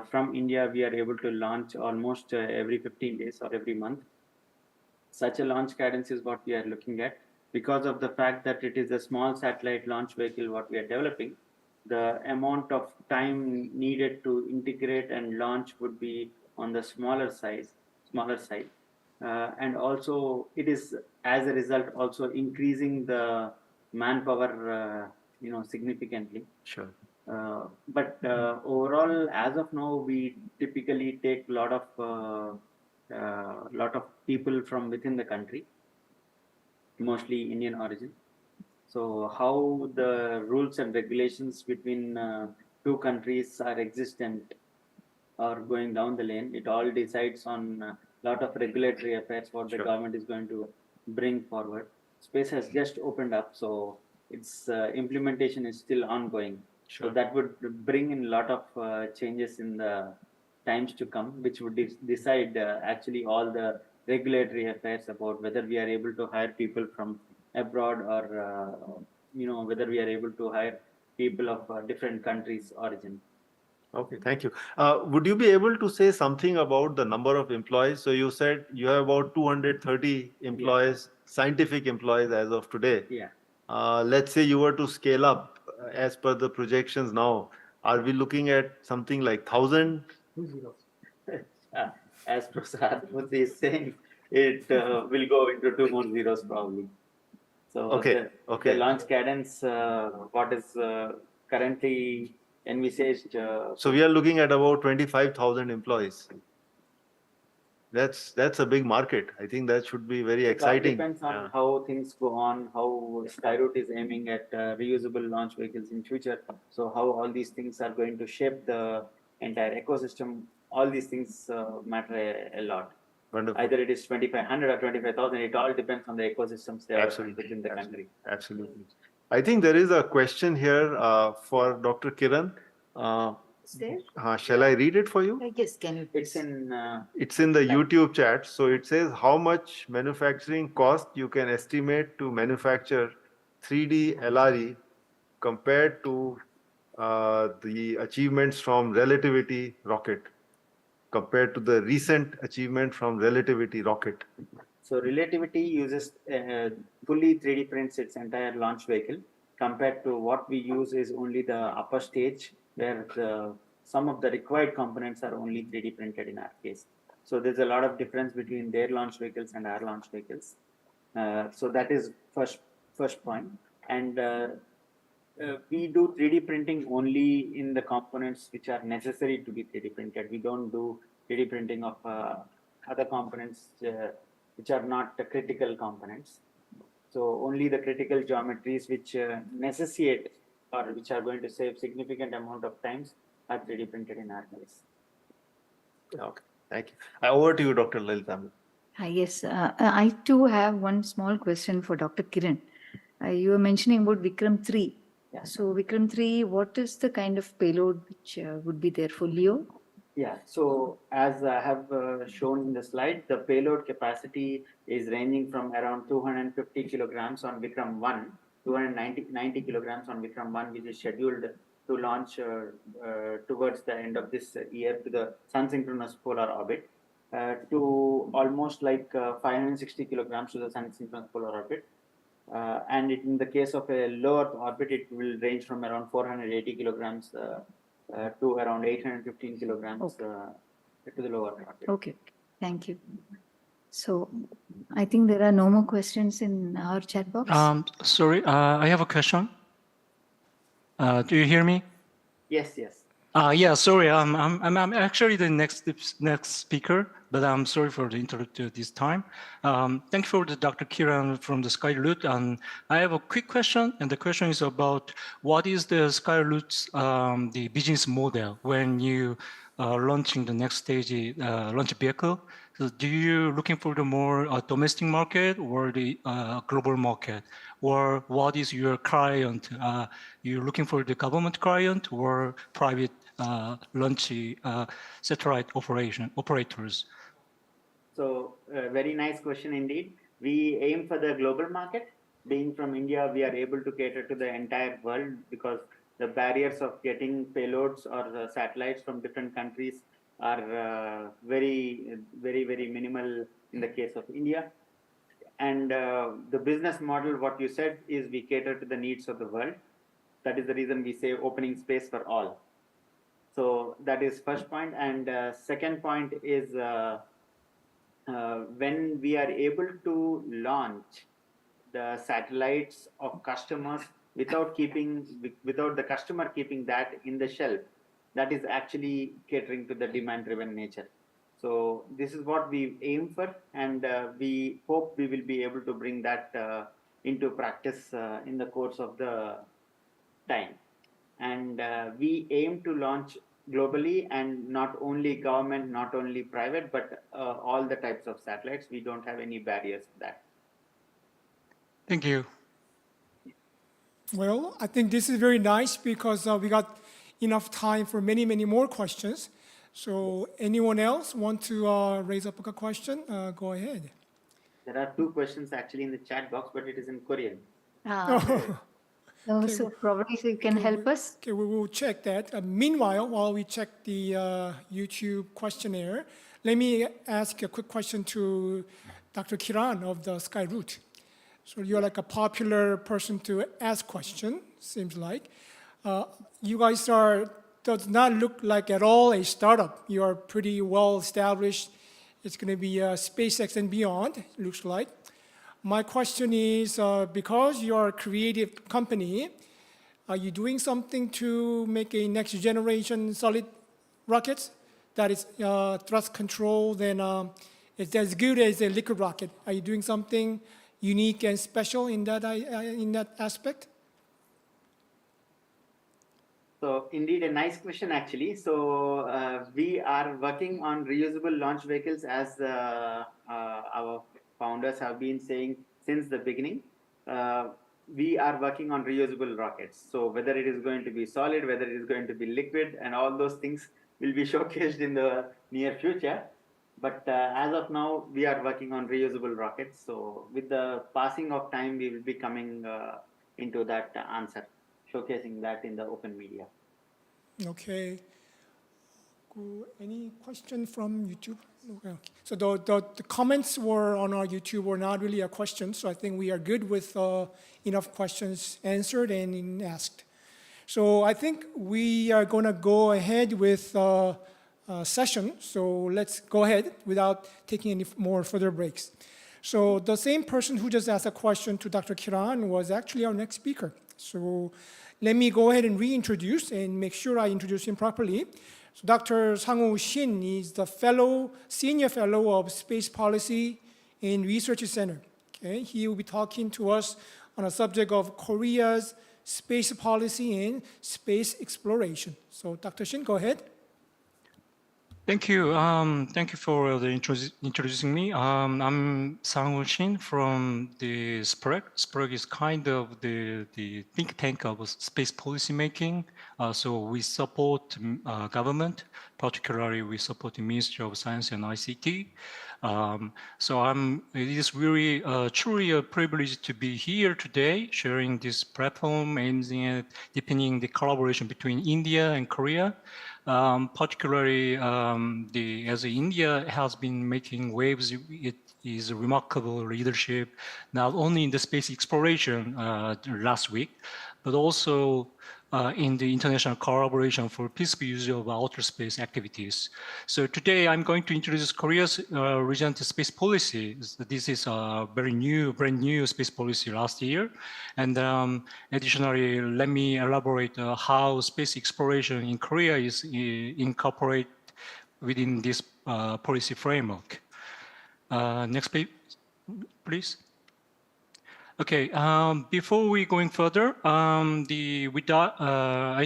from India we are able to launch almost every 15 days or every month. Such a launch cadence is what we are looking at. Because of the fact that it is a small satellite launch vehicle what we are developing, the amount of time needed to integrate and launch would be on the smaller side. And also it is, as a result, also increasing the manpower significantly. Sure. But overall, as of now, we typically take a lot of people from within the country, mostly Indian origin. So how the rules and regulations between two countries are existent or going down the lane, it all decides on a lot of regulatory affairs what the government is going to bring forward. Space has just opened up, so its implementation is still ongoing. Sure. So that would bring in a lot of changes in the times to come, which would decide actually all the regulatory affairs about whether we are able to hire people from abroad or whether we are able to hire people of different countries' origin. Okay, thank you. Would you be able to say something about the number of employees? So you said you have about 230 employees, scientific employees as of today. Yeah. Let's say you were to scale up as per the projections now. Are we looking at something like 1,000? As Professor Murthy is saying, it will go into 2 more zeros probably. So Okay. the launch cadence, what is currently envisaged. So we are looking at about 25,000 employees. That's a big market. I think that should be very It all exciting. depends on Yeah. how things go on, how Skyroot is aiming at reusable launch vehicles in future. So how all these things are going to shape the entire ecosystem. All these things matter a lot. Wonderful. Either it is 2,500 or 25,000. It all depends on the ecosystems there Absolutely. within the country. Absolutely. I think there is a question here for Dr. Kiran. There? Shall I read it for you? Yes, can you It's please? It's in the YouTube chat. So it says how much manufacturing cost you can estimate to manufacture 3D LRE compared to the achievements from Relativity rocket, compared to the recent achievement from Relativity rocket. So Relativity uses fully 3D prints its entire launch vehicle, compared to what we use is only the upper stage where some of the required components are only 3D printed in our case. So there's a lot of difference between their launch vehicles and our launch vehicles. So that is first point. And we do 3D printing only in the components which are necessary to be 3D printed. We don't do 3D printing of other components which are not the critical components. So only the critical geometries which necessitate or which are going to save significant amount of times are 3D printed in our case. Okay, thank you. Over to you, Dr. Lalitambi. Yes, I too have one small question for Dr. Kiran. You were mentioning about Vikram 3. Yeah. So Vikram 3, what is the kind of payload which would be there for LEO? Yeah, so as I have shown in the slide, the payload capacity is ranging from around 250 kilograms on Vikram 1, 290 kilograms on Vikram 1, which is scheduled to launch towards the end of this year to the sun synchronous polar orbit, to almost like 560 kilograms to the sun synchronous polar orbit. And in the case of a low Earth orbit, it will range from around 480 kilograms to around 815 kilograms to the lower orbit. Okay, thank you. So I think there are no more questions in our chat box. Sorry, I have a question. Do you hear me? Yes, yes. Yeah, sorry, I'm actually the next speaker, but I'm sorry for the interruption this time. Thank you for the Dr. Kiran from the Skyroot. And I have a quick question, and the question is about what is the Skyroot's the business model when you launching the next stage launch vehicle? So do you looking for the more domestic market or the global market? Or what is your client? You looking for the government client or private launch satellite operators? So very nice question indeed. We aim for the global market. Being from India, we are able to cater to the entire world because the barriers of getting payloads or satellites from different countries are very minimal in the case of India. And the business model, what you said, is we cater to the needs of the world. That is the reason we say opening space for all. So that is first point. And second point is when we are able to launch the satellites of customers without the customer keeping that in the shelf, that is actually catering to the demand-driven nature. So this is what we aim for, and we hope we will be able to bring that into practice in the course of the time. And we aim to launch globally, and not only government, not only private, but all the types of satellites. We don't have any barriers to that. Thank you. Well, I think this is very nice because we got enough time for many, many more questions. So anyone else want to raise up a question? Go ahead. There are 2 questions actually in the chat box, but it is in Korean. So probably you can help us. Okay, we will check that. Meanwhile, while we check the YouTube questionnaire, let me ask a quick question to Dr. Kiran of the Skyroot. So you're like a popular person to ask question, seems like. You guys does not look like at all a startup. You are pretty well established. It's going to be SpaceX and beyond, looks like. My question is, because you are a creative company, Are you doing something to make a next generation solid rockets that is thrust controlled and it's as good as a liquid rocket? Are you doing something unique and special in that aspect? So indeed, a nice question actually. So we are working on reusable launch vehicles as our founders have been saying since the beginning. We are working on reusable rockets. So whether it is going to be solid, whether it is going to be liquid, and all those things will be showcased in the near future. But as of now, we are working on reusable rockets. So with the passing of time, we will be coming into that answer, showcasing that in the open media. Okay. Any question from YouTube? Okay. So the comments were on our YouTube were not really a question, so I think we are good with enough questions answered and asked. So I think we are going to go ahead with session. So let's go ahead without taking any more further breaks. So the same person who just asked a question to Dr. Kiran was actually our next speaker. So let me go ahead and reintroduce and make sure I introduce him properly. So Dr. Sang-woo Shin is the senior fellow of Space Policy and Research Center. Okay, he will be talking to us on a subject of Korea's space policy and space exploration. So Dr. Shin, go ahead. Thank you. Thank you for introducing me. I'm Sang-woo Shin from the SPREG. SPREG is kind of the think tank of space policy making. So we support government, particularly we support the Ministry of Science and ICT. It is really truly a privilege to be here today, sharing this platform aiming at deepening the collaboration between India and Korea. Particularly, as India has been making waves, it is remarkable leadership, not only in the space exploration last week, but also in the international collaboration for peaceful use of outer space activities. So today I'm going to introduce Korea's regional space policy. This is a brand new space policy last year. And additionally, let me elaborate how space exploration in Korea is incorporated within this policy framework. Next page, please. Okay, before we going further, I'd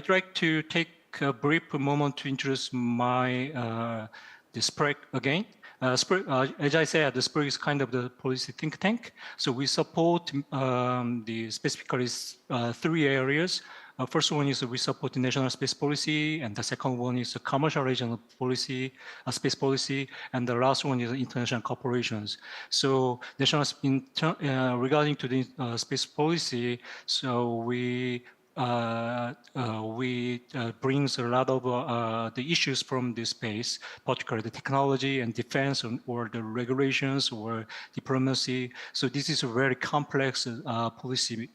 like to take a brief moment to introduce the SPREG again. As I said, the SPREG is kind of the policy think tank. So we support specifically three areas. First one is we support the national space policy, and the second one is the commercialization of policy, space policy, and the last one is international corporations. So regarding to the space policy, so we brings a lot of the issues from the space, particularly the technology and defense or the regulations or diplomacy. So this is a very complex policy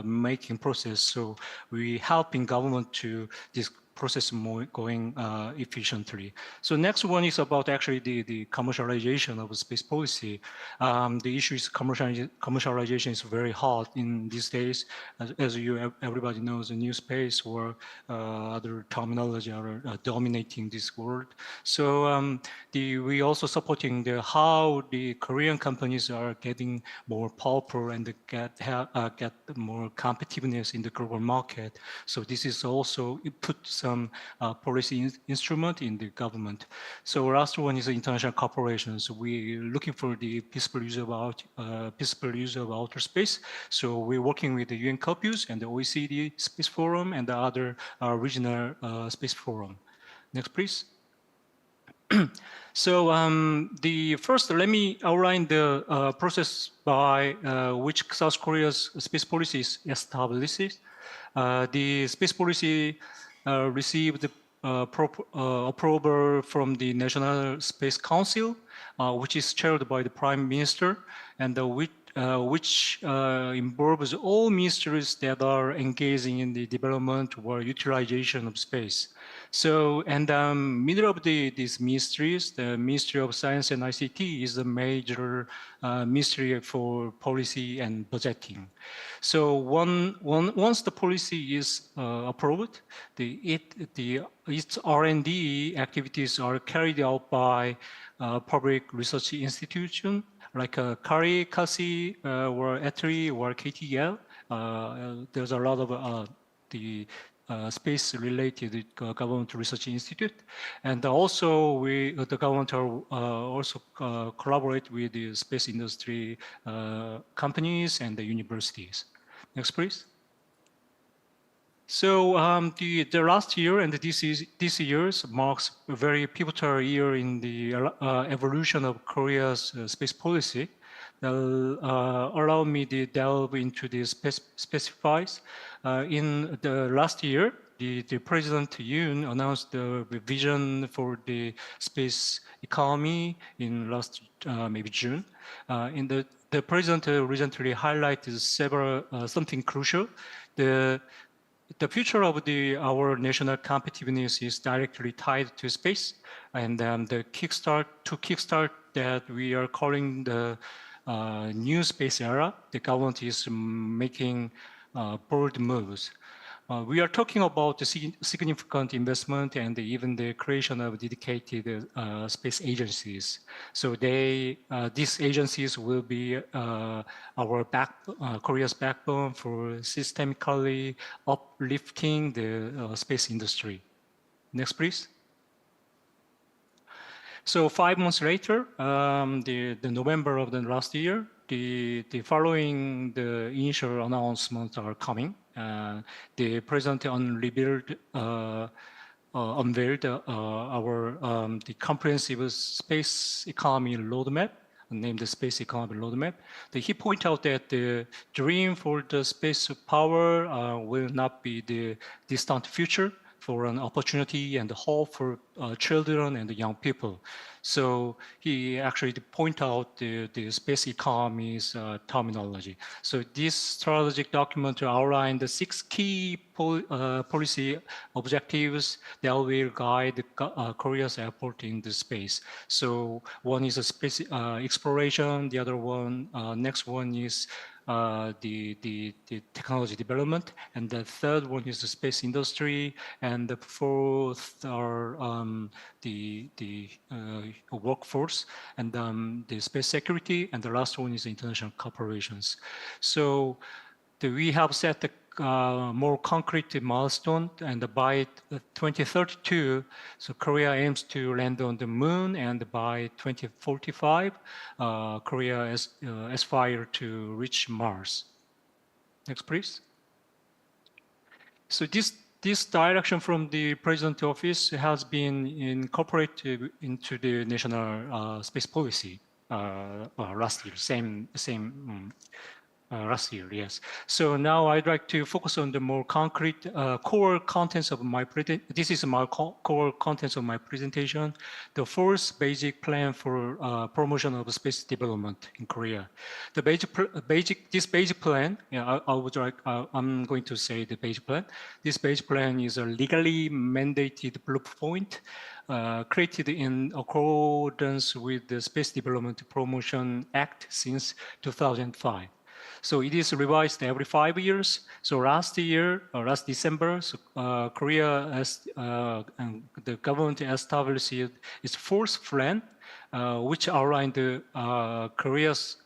making process. So we helping government to this process going efficiently. So next one is about actually the commercialization of space policy. The issue is commercialization is very hot in these days. As everybody knows, the new space or other terminology are dominating this world. So we also supporting how the Korean companies are getting more powerful and get more competitiveness in the global market. So this is also put some policy instrument in the government. So last one is international corporations. We're looking for the peaceful use of outer space. So we're working with the UN Corpus and the OECD Space Forum and the other regional space forum. Next, please. So let me outline the process by which South Korea's space policy is established. The space policy received approval from the National Space Council, which is chaired by the Prime Minister, and which involves all ministries that are engaging in the development or utilization of space. So, and middle of these ministries, the Ministry of Science and ICT is the major ministry for policy and budgeting. So once the policy is approved, its R&D activities are carried out by public research institution like CARI, CASI, or ETRI, or KTL. There's a lot of the space-related government research institute, and also the government are also collaborate with the space industry companies and the universities. Next, please. So the last year and this year's marks a very pivotal year in the evolution of Korea's space policy. That'll allow me to delve into the specifics. In the last year, the President Yoon announced the vision for the space economy in last maybe June. The President recently highlighted several something crucial. The future of our national competitiveness is directly tied to space, and to kickstart that we are calling the new space era. The government is making bold moves. We are talking about the significant investment and even the creation of dedicated space agencies. So these agencies will be Korea's backbone for systemically uplifting the space industry. Next, please. So 5 months later, the November of the last year, the following the initial announcements are coming. The President unveiled the comprehensive space economy roadmap, named the Space Economy Roadmap. He pointed out that the dream for the space power will not be the distant future, for an opportunity and hope for children and young people. So he actually pointed out the space economy's terminology. So this strategic document outlined the 6 key policy objectives that will guide Korea's effort in the space. So one is a space exploration. The other one, next one is the technology development, and the third one is the space industry, and the fourth are the workforce, and the space security, and the last one is international cooperations. So we have set the more concrete milestone, and by 2032, so Korea aims to land on the moon, and by 2045, Korea aspires to reach Mars. Next, please. So this direction from the President's office has been incorporated into the national space policy last year, last year, yes. So now I'd like to focus on the more concrete core contents of my presentation. This is my core contents of my presentation. The fourth basic plan for promotion of space development in Korea. This basic plan, I'm going to say the basic plan. This basic plan is a legally mandated blueprint created in accordance with the Space Development Promotion Act since 2005. So it is revised every 5 years. So last December, Korea, and the government established its fourth plan, which outlined Korea's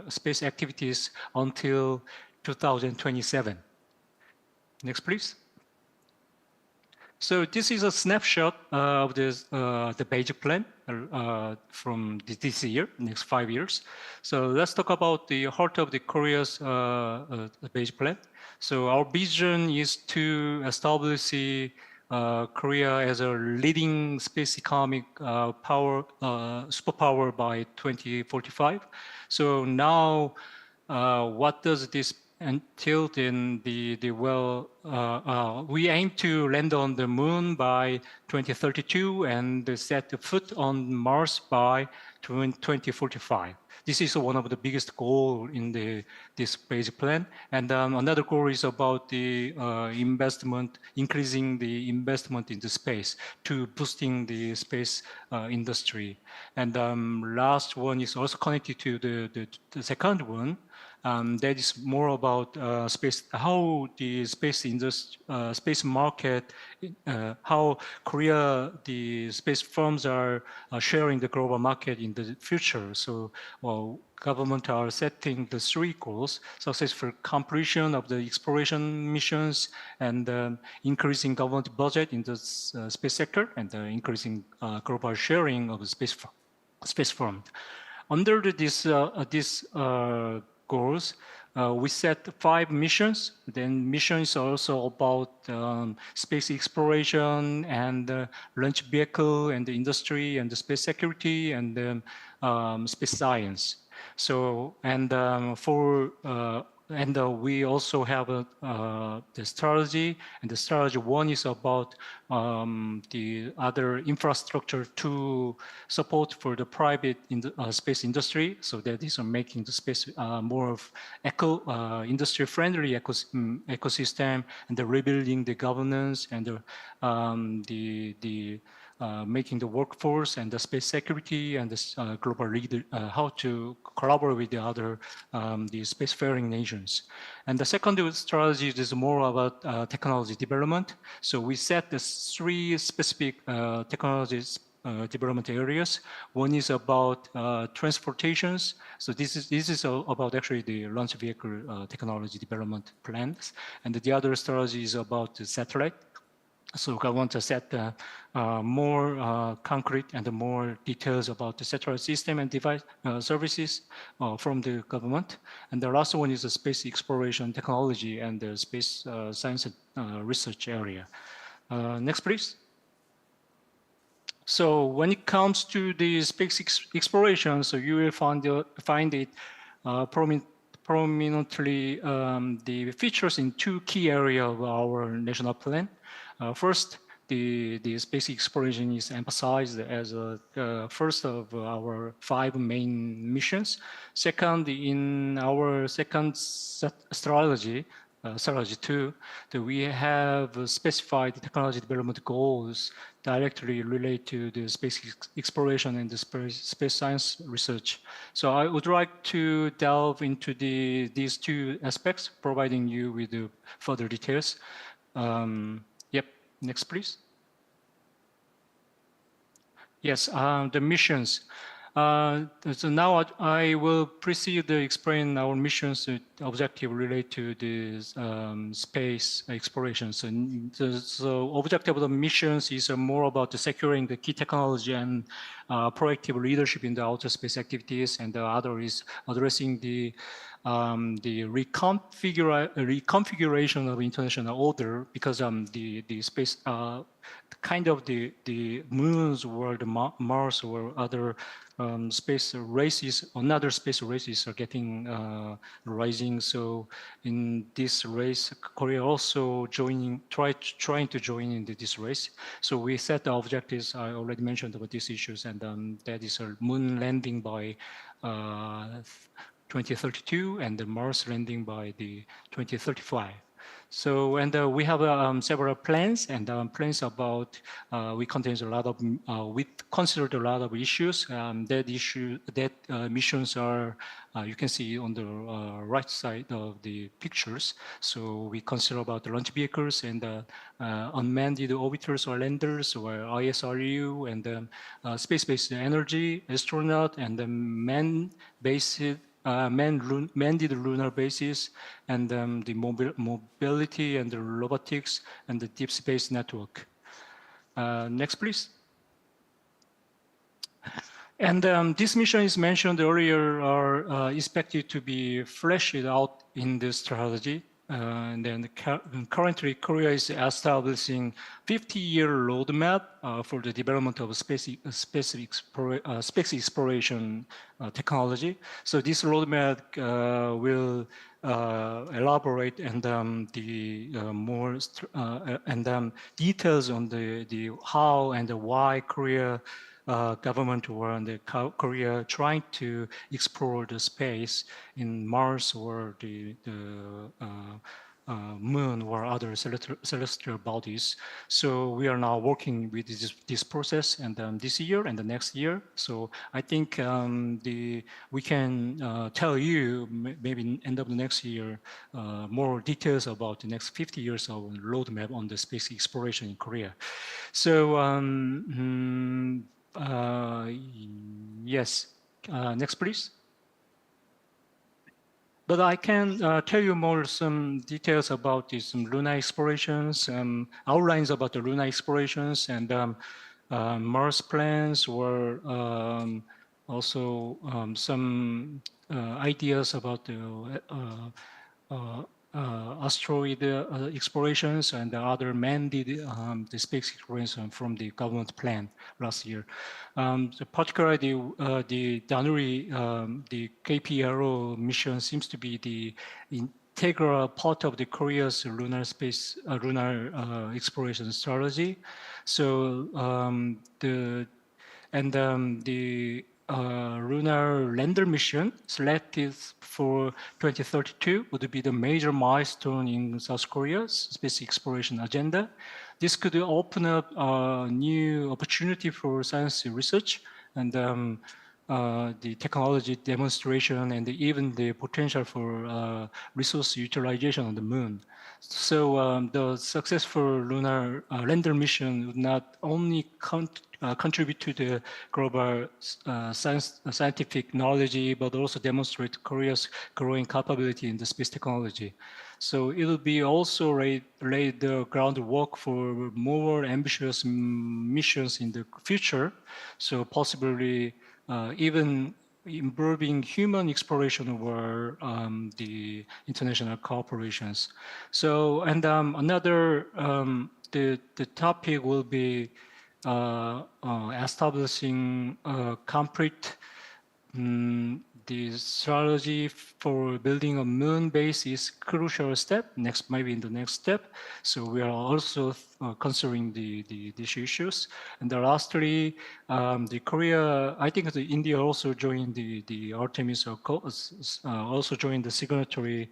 space activities until 2027. Next, please. So this is a snapshot of the basic plan from this year, next 5 years. So let's talk about the heart of the Korea's basic plan. So our vision is to establish Korea as a leading space economic superpower by 2045. So now, what does this entail in we aim to land on the moon by 2032 and set foot on Mars by 2045. This is one of the biggest goals in this space plan. And another goal is about the investment, increasing the investment into space to boosting the space industry. And last one is also connected to the second one. That is more about space, how the space industry, space market, how Korea, the space firms are sharing the global market in the future. So, government are setting the three goals: successful completion of the exploration missions, and increasing government budget in the space sector, and increasing global sharing of the space firm. Under this goals, we set 5 missions. Then missions are also about space exploration and launch vehicle and the industry and the space security and space science. So we also have the strategy, and the strategy 1 is about the other infrastructure to support for the private space industry, so that is making the space more of industry-friendly ecosystem, and the rebuilding the governance and making the workforce and the space security and the global leader, how to collaborate with the other the spacefaring nations. And the second strategy is more about technology development. So we set the 3 specific technologies development areas. One is about transportations. So this is about actually the launch vehicle technology development plans. And the other strategy is about the satellite. So I want to set more concrete and more details about the satellite system and device services from the government. And the last one is the space exploration technology and the space science research area. Next, please. So when it comes to the space exploration, so you will find it prominently the features in 2 key areas of our national plan. First, the space exploration is emphasized as first of our 5 main missions. Second, in our second strategy, strategy 2, that we have specified technology development goals directly related to the space exploration and the space science research. So I would like to delve into these 2 aspects, providing you with further details. Yep, next please. Yes, the missions. So now I will proceed to explain our missions objective related to this space exploration. So objective of the missions is more about securing the key technology and proactive leadership in the outer space activities, and the other is addressing the reconfiguration of international order, because the space kind of the moons or the Mars or other space races, another space races are getting rising. So in this race, Korea also trying to join in this race. So we set the objectives. I already mentioned about these issues, and that is a moon landing by 2032 and the Mars landing by the 2035. So, and we have several plans, and plans about, we contains a lot of, we considered a lot of issues. That missions are, you can see on the right side of the pictures. So we consider about the launch vehicles and unmanned orbiters or landers or ISRU, and space-based energy, astronaut, and the manned-based manned lunar bases, and the mobility and the robotics and the deep space network. Next, please. And this mission is mentioned earlier are expected to be fleshed out in this strategy. and then currently Korea is establishing 50-year roadmap for the development of space exploration technology. So this roadmap will elaborate and the more and details on the how and the why Korea government or the Korea trying to explore the space in Mars or the moon or other celestial bodies. So we are now working with this process and this year and the next year. So I think we can tell you maybe end of the next year more details about the next 50 years of roadmap on the space exploration in Korea. So yes, next please. But I can tell you more some details about these lunar explorations, outlines about the lunar explorations and Mars plans, or also some ideas about the asteroid explorations and the other manned the space exploration from the government plan last year. Particularly the Danuri, the KPRO mission seems to be the integral part of the Korea's lunar space lunar exploration strategy. So the lunar lander mission selected for 2032 would be the major milestone in South Korea's space exploration agenda. This could open up a new opportunity for science research and the technology demonstration and even the potential for resource utilization on the moon. So the successful lunar lander mission would not only contribute to the global scientific knowledge, but also demonstrate Korea's growing capability in the space technology. So it will be also lay the groundwork for more ambitious missions in the future. So possibly even involving human exploration or the international cooperations. So and another the topic will be establishing a complete the strategy for building a moon base is crucial step. Next, maybe in the next step. So we are also considering these issues. And then lastly, the Korea, I think the India also joined the Artemis Accord, also joined the signatory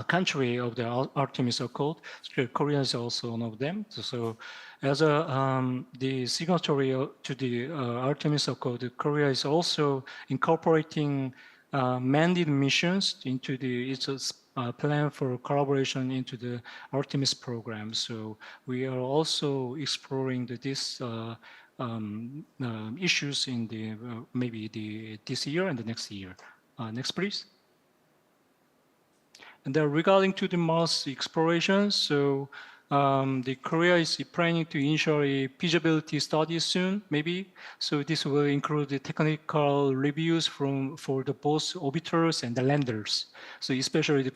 country of the Artemis Accord. So Korea is also one of them. So as the signatory to the Artemis Accord, Korea is also incorporating manned missions into its plan for collaboration into the Artemis program. So we are also exploring these issues in the maybe this year and the next year. Next, please. And then regarding to the Mars exploration, so the Korea is planning to initiate a feasibility study soon, maybe. So this will include the technical reviews for the both orbiters and the landers. So especially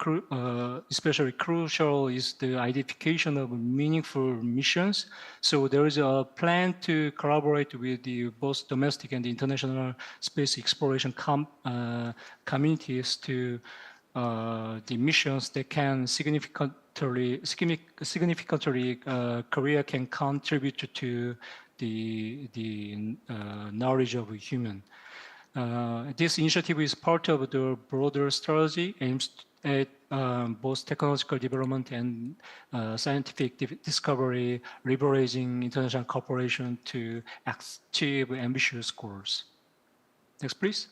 crucial is the identification of meaningful missions. So there is a plan to collaborate with the both domestic and international space exploration communities to the missions that can significantly Korea can contribute to the knowledge of a human. This initiative is part of the broader strategy aims at both technological development and scientific discovery, leveraging international cooperation to achieve ambitious goals. Next, please.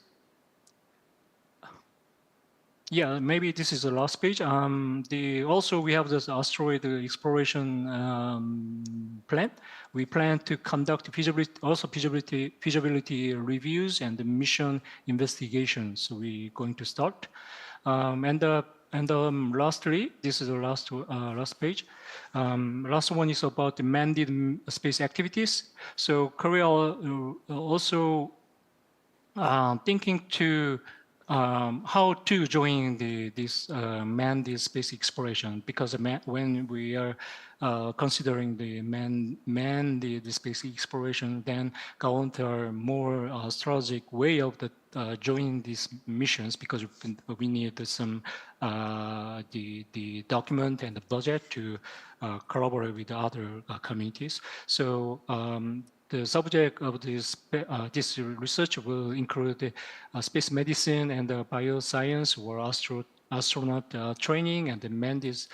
Yeah, maybe this is the last page. Also, we have this asteroid exploration plan. We plan to conduct feasibility reviews and the mission investigations. So we're going to start. Lastly, this is the last page. Last one is about the manned space activities. So Korea also thinking to how to join this manned space exploration, because when we are considering the manned space exploration, then counter more strategic way of joining these missions, because we need some the document and the budget to collaborate with other communities. So the subject of this research will include space medicine and bioscience, or astronaut training, and the manned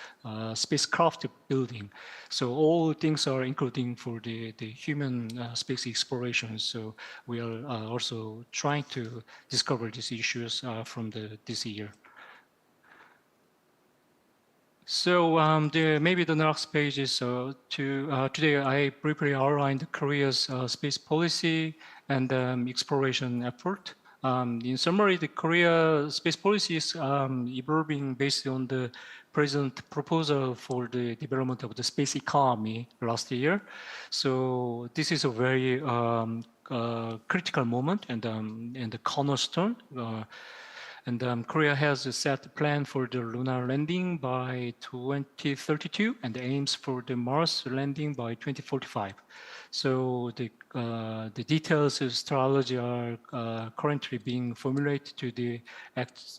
spacecraft building. So all things are including for the human space exploration. So we are also trying to discover these issues from this year. So maybe the next page is today I briefly outlined Korea's space policy and exploration effort. In summary, the Korea space policy is evolving based on the present proposal for the development of the space economy last year. So this is a very critical moment and the cornerstone. And Korea has a set plan for the lunar landing by 2032 and aims for the Mars landing by 2045. So the details of strategy are currently being formulated to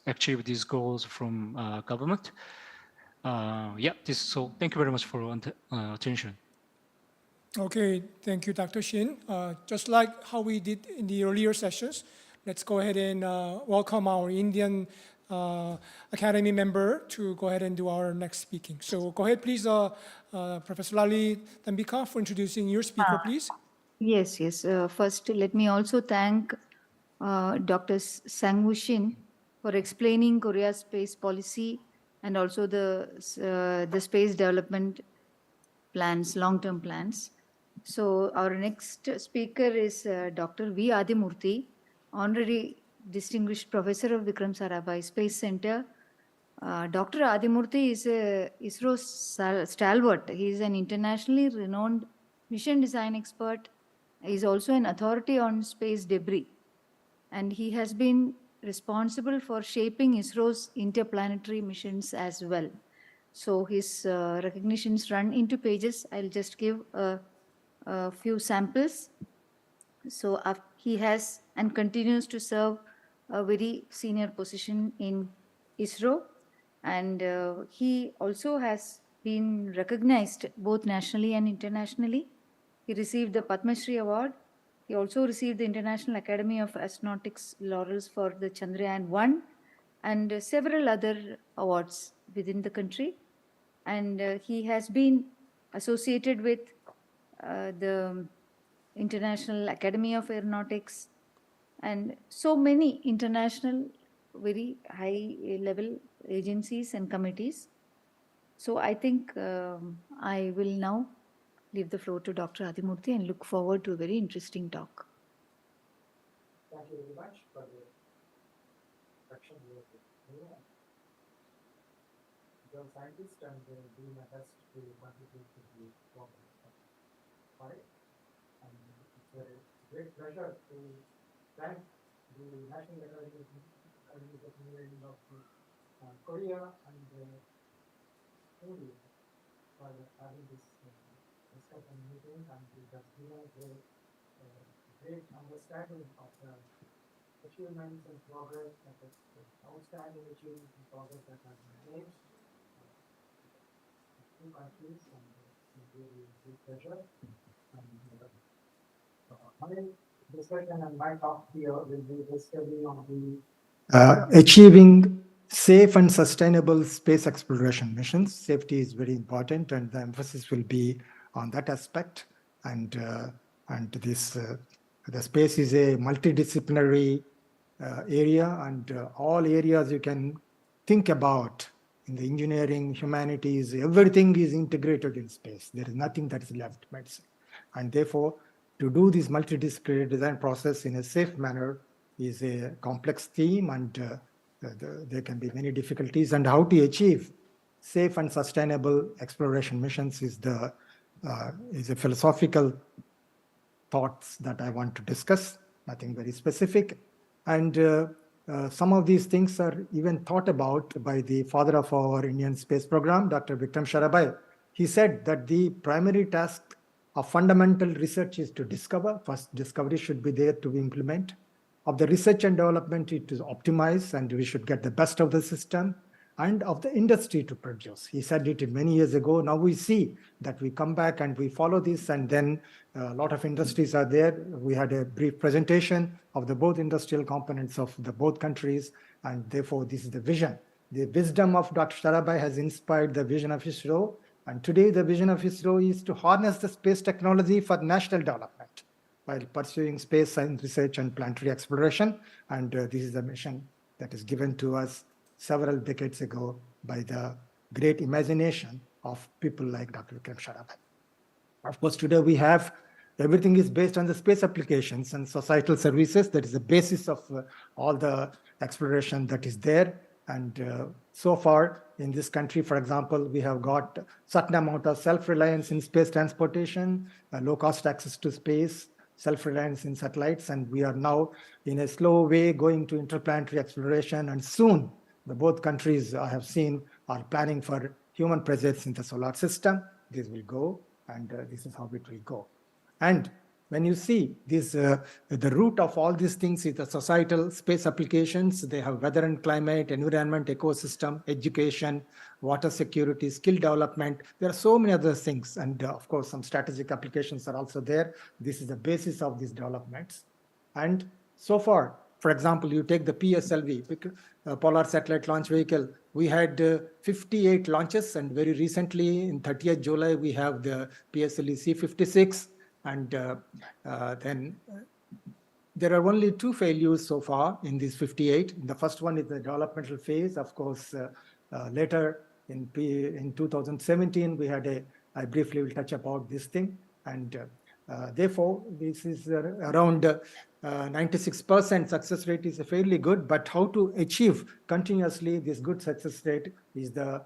achieve these goals from government. So thank you very much for attention. Okay, thank you, Dr. Shin. Just like how we did in the earlier sessions, let's go ahead and welcome our Indian Academy member to go ahead and do our next speaking. So go ahead, please, Professor Lali Tambika, for introducing your speaker, please. Yes. First, let me also thank Dr. Sang-woo Shin for explaining Korea's space policy and also the space development plans, long-term plans. So our next speaker is Dr. V. Adimurthy, Honorary Distinguished Professor of Vikram Sarabhai Space Center. Dr. Adimurthy is a ISRO stalwart. He is an internationally renowned mission design expert. He is also an authority on space debris. And he has been responsible for shaping ISRO's interplanetary missions as well. So his recognitions run into pages. I'll just give a few samples. So he has and continues to serve a very senior position in ISRO. And he also has been recognized both nationally and internationally. He received the Padma Shri Award. He also received the International Academy of Astronautics laurels for the Chandrayaan-1 and several other awards within the country. And he has been associated with the International Academy of Aeronautics and so many international very high level agencies and committees. So I think I will now leave the floor to Dr. Adimurthy and look forward to a very interesting talk. Thank you very much for the introduction. I'm a scientist and doing my best to contribute to the program. And it's a great pleasure to thank the National Academy of Engineering of Korea and India for having this discussion meeting, and it has given a great understanding of the achievements and progress that is outstanding achievements and progress that has been made. Two countries, and it's really a great pleasure. My discussion and my talk here will be basically on the achieving safe and sustainable space exploration missions. Safety is very important, and the emphasis will be on that aspect. And this the space is a multidisciplinary area, and all areas you can think about in the engineering, humanities, everything is integrated in space. There is nothing that is left, and therefore to do this multidisciplinary design process in a safe manner is a complex theme, and there can be many difficulties. And how to achieve safe and sustainable exploration missions is a philosophical thoughts that I want to discuss. Nothing very specific. And some of these things are even thought about by the father of our Indian space program, Dr. Vikram Sarabhai. He said that the primary task of fundamental research is to discover. First, discovery should be there to implement. Of the research and development, it is optimize, and we should get the best of the system, and of the industry to produce. He said it many years ago. Now we see that we come back and we follow this, and then a lot of industries are there. We had a brief presentation of the both industrial components of the both countries, and therefore this is the vision. The wisdom of Dr. Sarabhai has inspired the vision of ISRO, and today the vision of ISRO is to harness the space technology for national development while pursuing space science research and planetary exploration. And this is a mission that is given to us several decades ago by the great imagination of people like Dr. Vikram Sarabhai. Of course, today we have everything is based on the space applications and societal services. That is the basis of all the exploration that is there. And so far in this country, for example, we have got certain amount of self-reliance in space transportation, low-cost access to space, self-reliance in satellites, and we are now in a slow way going to interplanetary exploration. And soon, both countries I have seen are planning for human presence in the solar system. This will go, and this is how it will go. And when you see this, the root of all these things is the societal space applications. They have weather and climate, environment, ecosystem, education, water security, skill development. There are so many other things. And of course, some strategic applications are also there. This is the basis of these developments. And so far, for example, you take the PSLV, Polar Satellite Launch Vehicle. We had 58 launches, and very recently, in 30th July, we have the PSLV C56. And then there are only 2 failures so far in these 58. The first one is the developmental phase. Of course, later in 2017, we had I briefly will touch about this thing. And therefore, this is around 96% success rate is fairly good. But how to achieve continuously this good success rate is the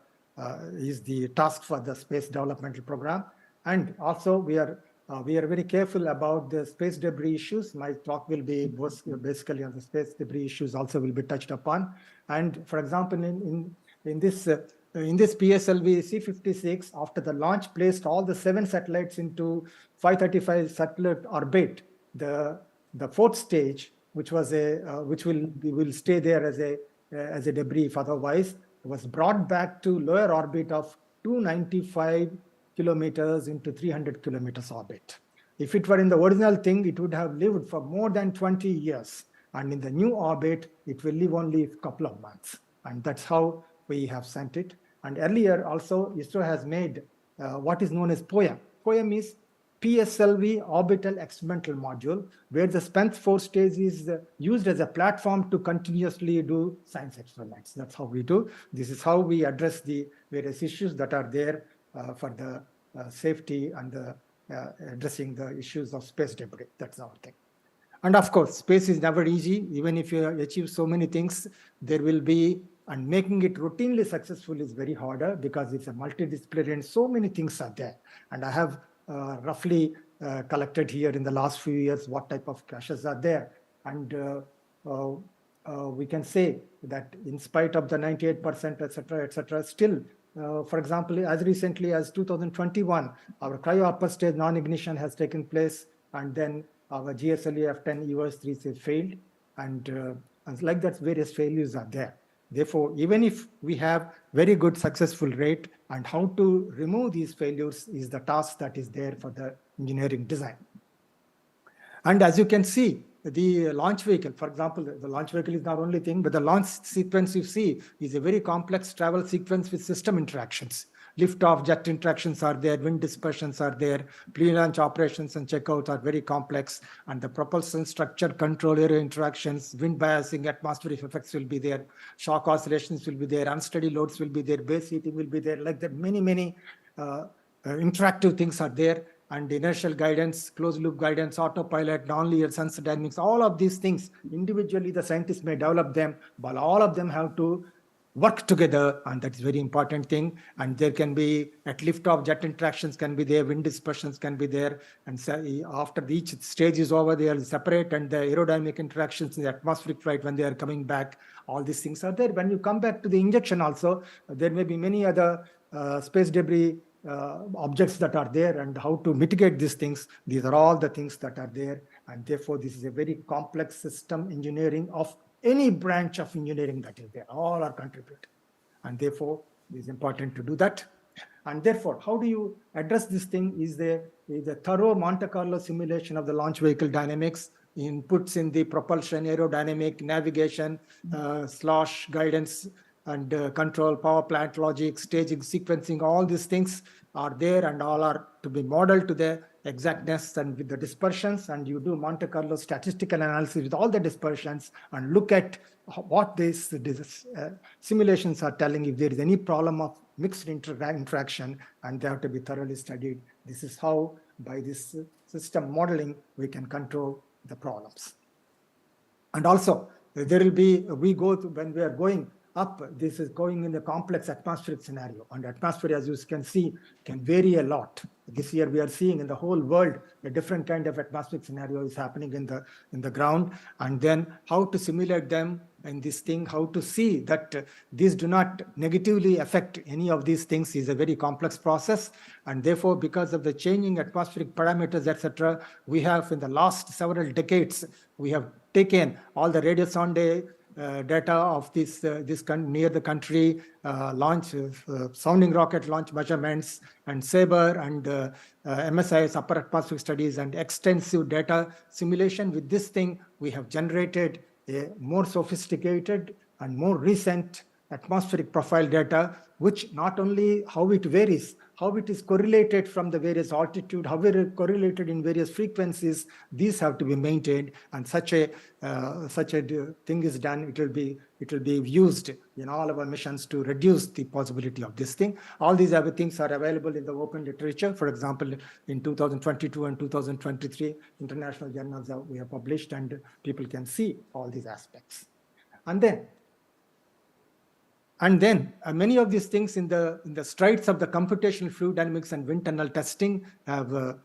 task for the space developmental program. And also we are very careful about the space debris issues. My talk will be basically on the space debris issues also will be touched upon. And for example, in this PSLV C56, after the launch placed all the 7 satellites into 535 satellite orbit, the 4th stage, which was which will stay there as a debris if otherwise, was brought back to lower orbit of 295 kilometers into 300 kilometers orbit. If it were in the original thing, it would have lived for more than 20 years. And in the new orbit, it will live only a couple of months. And that's how we have sent it. And earlier also, ISRO has made what is known as POEM. POEM is PSLV Orbital Experimental Module, where the spent 4 stage is used as a platform to continuously do science experiments. That's how we do. This is how we address the various issues that are there for the safety and addressing the issues of space debris. That's our thing. And of course, space is never easy. Even if you achieve so many things, there will be, and making it routinely successful is very harder because it's a multidisciplinary and so many things are there. And I have roughly collected here in the last few years what type of crashes are there. And we can say that in spite of the 98%, et cetera, still, for example, as recently as 2021, our cryo upper stage non-ignition has taken place, and then our GSLE F10 EOS-3 has failed, and like that, various failures are there. Therefore, even if we have very good successful rate, and how to remove these failures is the task that is there for the engineering design. And as you can see, the launch vehicle, for example, the launch vehicle is not only thing, but the launch sequence you see is a very complex travel sequence with system interactions. Lift-off jet interactions are there, wind dispersions are there, pre-launch operations and checkouts are very complex, and the propulsion structure control area interactions, wind biasing, atmospheric effects will be there, shock oscillations will be there, unsteady loads will be there, base heating will be there, like that many interactive things are there. And inertial guidance, closed loop guidance, autopilot, nonlinear sensor dynamics, all of these things, individually the scientists may develop them, but all of them have to work together, and that's very important thing. And there can be at liftoff jet interactions can be there, wind dispersions can be there, and so after each stage is over, they are separate, and the aerodynamic interactions in the atmospheric flight when they are coming back, all these things are there. When you come back to the injection also, there may be many other space debris objects that are there, and how to mitigate these things. These are all the things that are there, and therefore this is a very complex system engineering of any branch of engineering that is there. All are contributing, and therefore it is important to do that. And therefore, how do you address this thing is the thorough Monte Carlo simulation of the launch vehicle dynamics, inputs in the propulsion, aerodynamic, navigation, slosh guidance, and control, power plant logic, staging, sequencing, all these things are there, and all are to be modeled to the exactness and with the dispersions. And you do Monte Carlo statistical analysis with all the dispersions and look at what these simulations are telling, if there is any problem of mixed interaction, and they have to be thoroughly studied. This is how, by this system modeling, we can control the problems. And also, there will be, when we are going up, this is going in the complex atmospheric scenario, and atmosphere, as you can see, can vary a lot. This year we are seeing in the whole world a different kind of atmospheric scenario is happening in the ground, and then how to simulate them in this thing, how to see that these do not negatively affect any of these things is a very complex process. And therefore, because of the changing atmospheric parameters, etc., we have in the last several decades, we have taken all the radio sonde data of this near the country, launch sounding rocket launch measurements, and SABRE and MSIS upper atmospheric studies, and extensive data simulation. With this thing, we have generated a more sophisticated and more recent atmospheric profile data, which not only how it varies, how it is correlated from the various altitude, how it is correlated in various frequencies, these have to be maintained, and such a thing is done. It will be used in all of our missions to reduce the possibility of this thing. All these other things are available in the open literature. For example, in 2022 and 2023, international journals we have published, and people can see all these aspects. And then many of these things in the strides of the computational fluid dynamics and wind tunnel testing have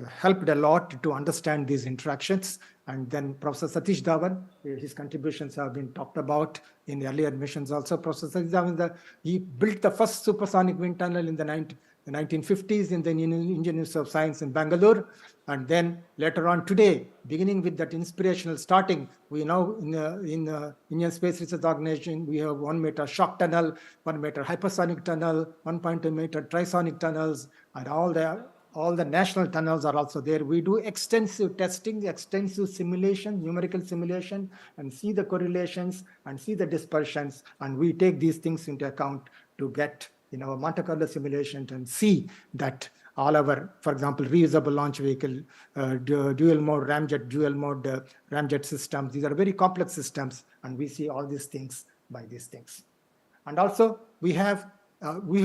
helped a lot to understand these interactions. And then Professor Satish Dhawan, his contributions have been talked about in earlier missions also. Professor Satish Dhawan, he built the first supersonic wind tunnel in the 1950s in the Indian Institute of Science in Bangalore. And then later on today, beginning with that inspirational starting, we now in Indian Space Research Organization, we have 1 meter shock tunnel, 1 meter hypersonic tunnel, 1.2 meter trisonic tunnels, and all the national tunnels are also there. We do extensive testing, extensive simulation, numerical simulation, and see the correlations and see the dispersions. And we take these things into account to get in our Monte Carlo simulation and see that all our, for example, reusable launch vehicle, dual mode ramjet systems, these are very complex systems, and we see all these things by these things. And also we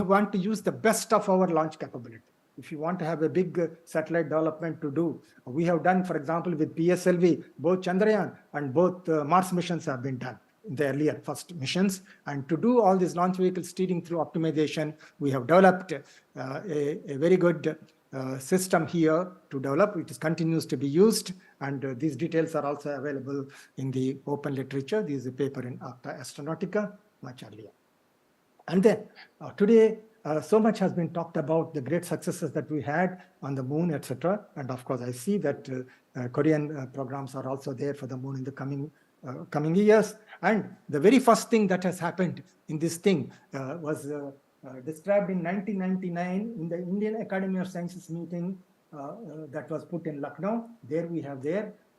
want to use the best of our launch capability. If you want to have a big satellite development to do, we have done, for example, with PSLV, both Chandrayaan and both Mars missions have been done in the earlier first missions. And to do all these launch vehicle steering through optimization, we have developed a very good system here to develop. It continues to be used, and these details are also available in the open literature. This is a paper in Acta Astronautica much earlier. And then today, so much has been talked about the great successes that we had on the moon, etc. And of course, I see that Korean programs are also there for the moon in the coming years. And the very first thing that has happened in this thing was described in 1999 in the Indian Academy of Sciences meeting that was put in Lucknow. There we have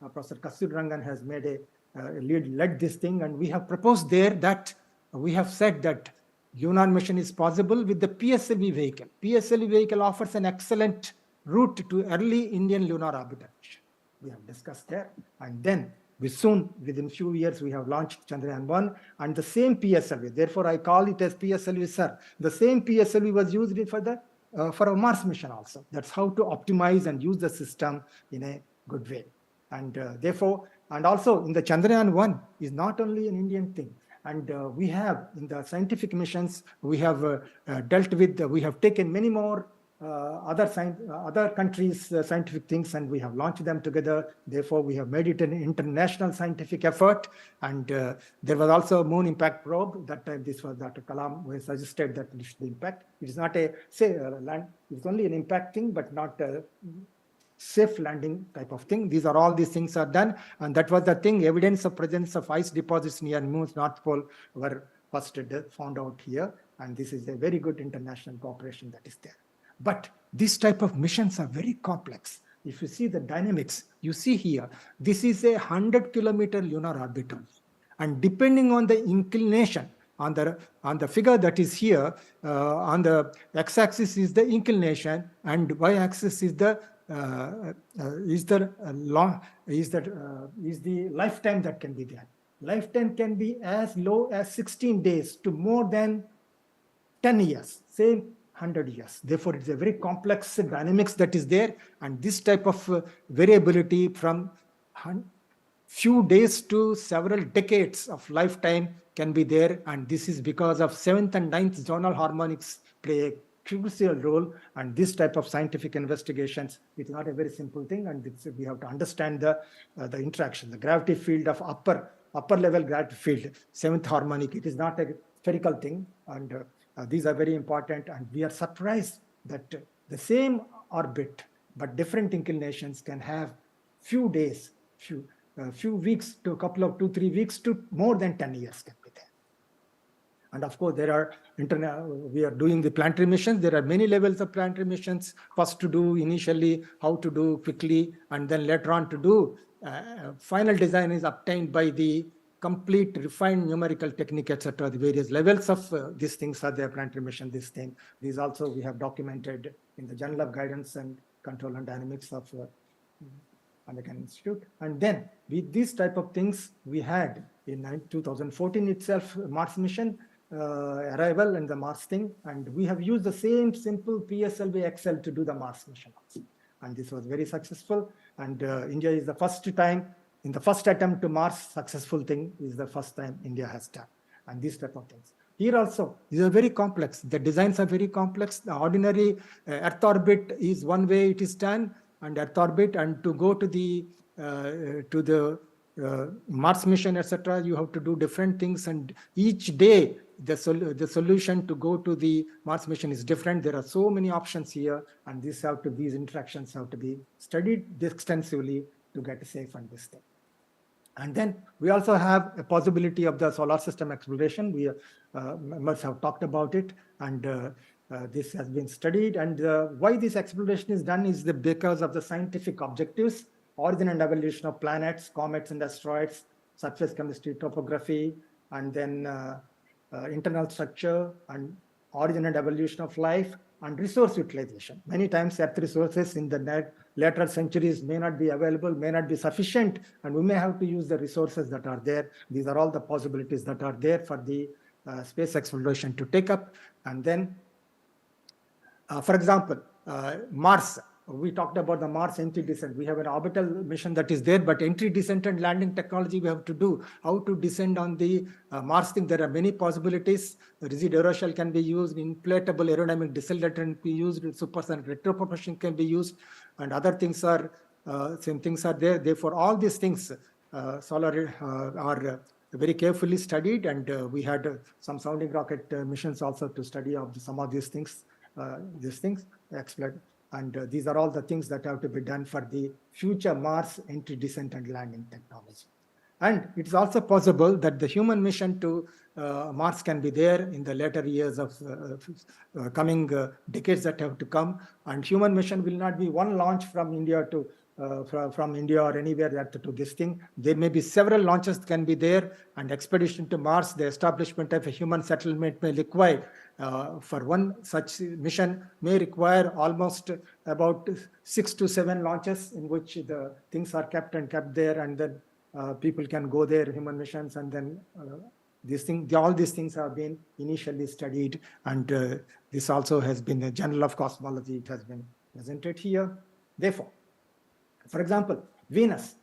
Professor Kasturi Rangan has made led this thing, and we have proposed there that we have said that lunar mission is possible with the PSLV vehicle. PSLV vehicle offers an excellent route to early Indian lunar orbital mission. We have discussed there. And then within few years, we have launched Chandrayaan-1 and the same PSLV. Therefore, I call it as PSLV, sir. The same PSLV was used for a Mars mission also. That's how to optimize and use the system in a good way. And therefore, and also in the Chandrayaan-1 is not only an Indian thing. And we have, in the scientific missions, we have dealt with, we have taken many more other countries' scientific things, and we have launched them together. Therefore, we have made it an international scientific effort. And there was also a moon impact probe. That time, this was Dr. Kalam who suggested that it should be impact. It is not a land. It's only an impact thing, but not a safe landing type of thing. These are all these things are done, and that was the thing. Evidence of presence of ice deposits near Moon's North Pole were first found out here, and this is a very good international cooperation that is there. But this type of missions are very complex. If you see the dynamics, you see here, this is a 100-kilometer lunar orbital. And depending on the inclination, on the figure that is here, on the x-axis is the inclination, and y-axis is the lifetime that can be there. Lifetime can be as low as 16 days to more than 10 years, say 100 years. Therefore, it's a very complex dynamics that is there, and this type of variability from few days to several decades of lifetime can be there, and this is because of 7th and 9th zonal harmonics play a crucial role. And this type of scientific investigations, it's not a very simple thing, and we have to understand the interaction, the gravity field of upper level gravity field, 7th harmonic. It is not a spherical thing, and these are very important. And we are surprised that the same orbit but different inclinations can have few days, few weeks to a couple of 2-3 weeks to more than 10 years can be there. And of course, there are we are doing the planetary missions. There are many levels of planetary missions. First to do initially, how to do quickly, and then later on to do. Final design is obtained by the complete refined numerical technique, etc. The various levels of these things are there, planetary mission, this thing. These also we have documented in the Journal of Guidance and Control and Dynamics of American Institute. And then with these type of things, we had in 2014 itself, Mars mission arrival and the Mars thing. And we have used the same simple PSLV XL to do the Mars mission also. And this was very successful. And India is the first time, in the first attempt to Mars, successful thing is the first time India has done. And these type of things. Here also, these are very complex. The designs are very complex. The ordinary Earth orbit is one way it is done, and Earth orbit, and to go to the Mars mission, etc., you have to do different things, and each day the solution to go to the Mars mission is different. There are so many options here, and these interactions have to be studied extensively to get safe on this thing. And then we also have a possibility of the solar system exploration. We members have talked about it, and this has been studied. And why this exploration is done is because of the scientific objectives: origin and evolution of planets, comets and asteroids, surface chemistry, topography, and then internal structure, and origin and evolution of life, and resource utilization. Many times Earth resources in the later centuries may not be available, may not be sufficient, and we may have to use the resources that are there. These are all the possibilities that are there for the space exploration to take up. And then, for example, Mars. We talked about the Mars entry descent. We have an orbital mission that is there, but entry, descent, and landing technology we have to do. How to descend on the Mars thing? There are many possibilities. Rigid aeroshell can be used, inflatable aerodynamic decelerator can be used, supersonic retropropulsion can be used, and other things are same things are there. Therefore, all these things are very carefully studied, and we had some sounding rocket missions also to study of some of these things. Explained. And these are all the things that have to be done for the future Mars entry, descent, and landing technology. And it's also possible that the human mission to Mars can be there in the later years of coming decades that have to come. And human mission will not be one launch from India to from India or anywhere that to this thing. There may be several launches can be there, and expedition to Mars, the establishment of a human settlement may require for one such mission may require almost about 6 to 7 launches, in which the things are kept there, and then people can go there, human missions, and then all these things have been initially studied, and this also has been a Journal of Cosmology. It has been presented here. Therefore, for example, Venus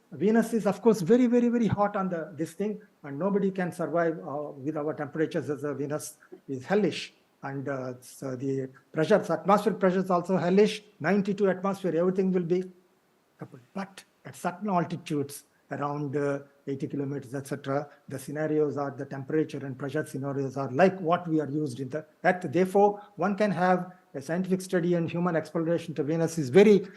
is of course very, very, very hot on this thing. and nobody can survive with our temperatures, as the Venus is hellish. And so the pressures, atmospheric pressures also hellish, 92 atmosphere, everything will be coupled. But at certain altitudes, around 80 kilometers, etc., the scenarios are, the temperature and pressure scenarios are like what we are used in the Earth. Therefore, one can have a scientific study and human exploration to Venus is very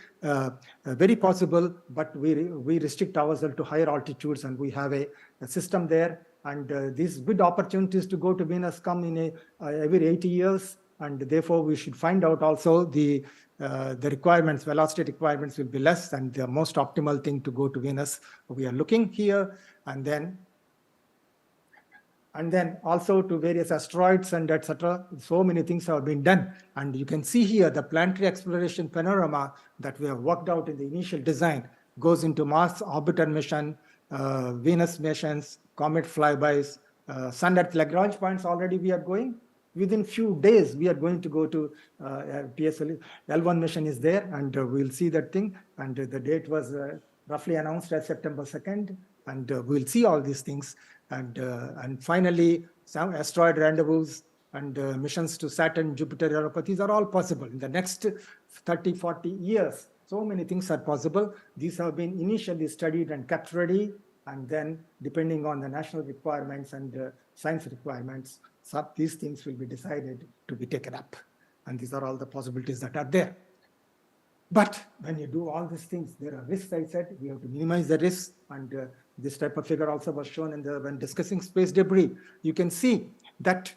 possible, but we restrict ourselves to higher altitudes, and we have a system there. And these good opportunities to go to Venus come in every 80 years, and therefore we should find out also the requirements, velocity requirements will be less, and the most optimal thing to go to Venus. We are looking here, and then also to various asteroids and etc. So many things have been done. And you can see here the planetary exploration panorama that we have worked out in the initial design goes into Mars orbiter mission, Venus missions, comet flybys, Sun Earth Lagrange points already we are going. Within few days, we are going to go to PSL. L1 mission is there, and we'll see that thing. And the date was roughly announced as September 2nd, and we'll see all these things. And finally, some asteroid rendezvous and missions to Saturn, Jupiter, Europa, these are all possible. In the next 30, 40 years, so many things are possible. These have been initially studied and kept ready, and then depending on the national requirements and science requirements, these things will be decided to be taken up. And these are all the possibilities that are there. But when you do all these things, there are risks, I said. We have to minimize the risks. And this type of figure also was shown when discussing space debris. You can see that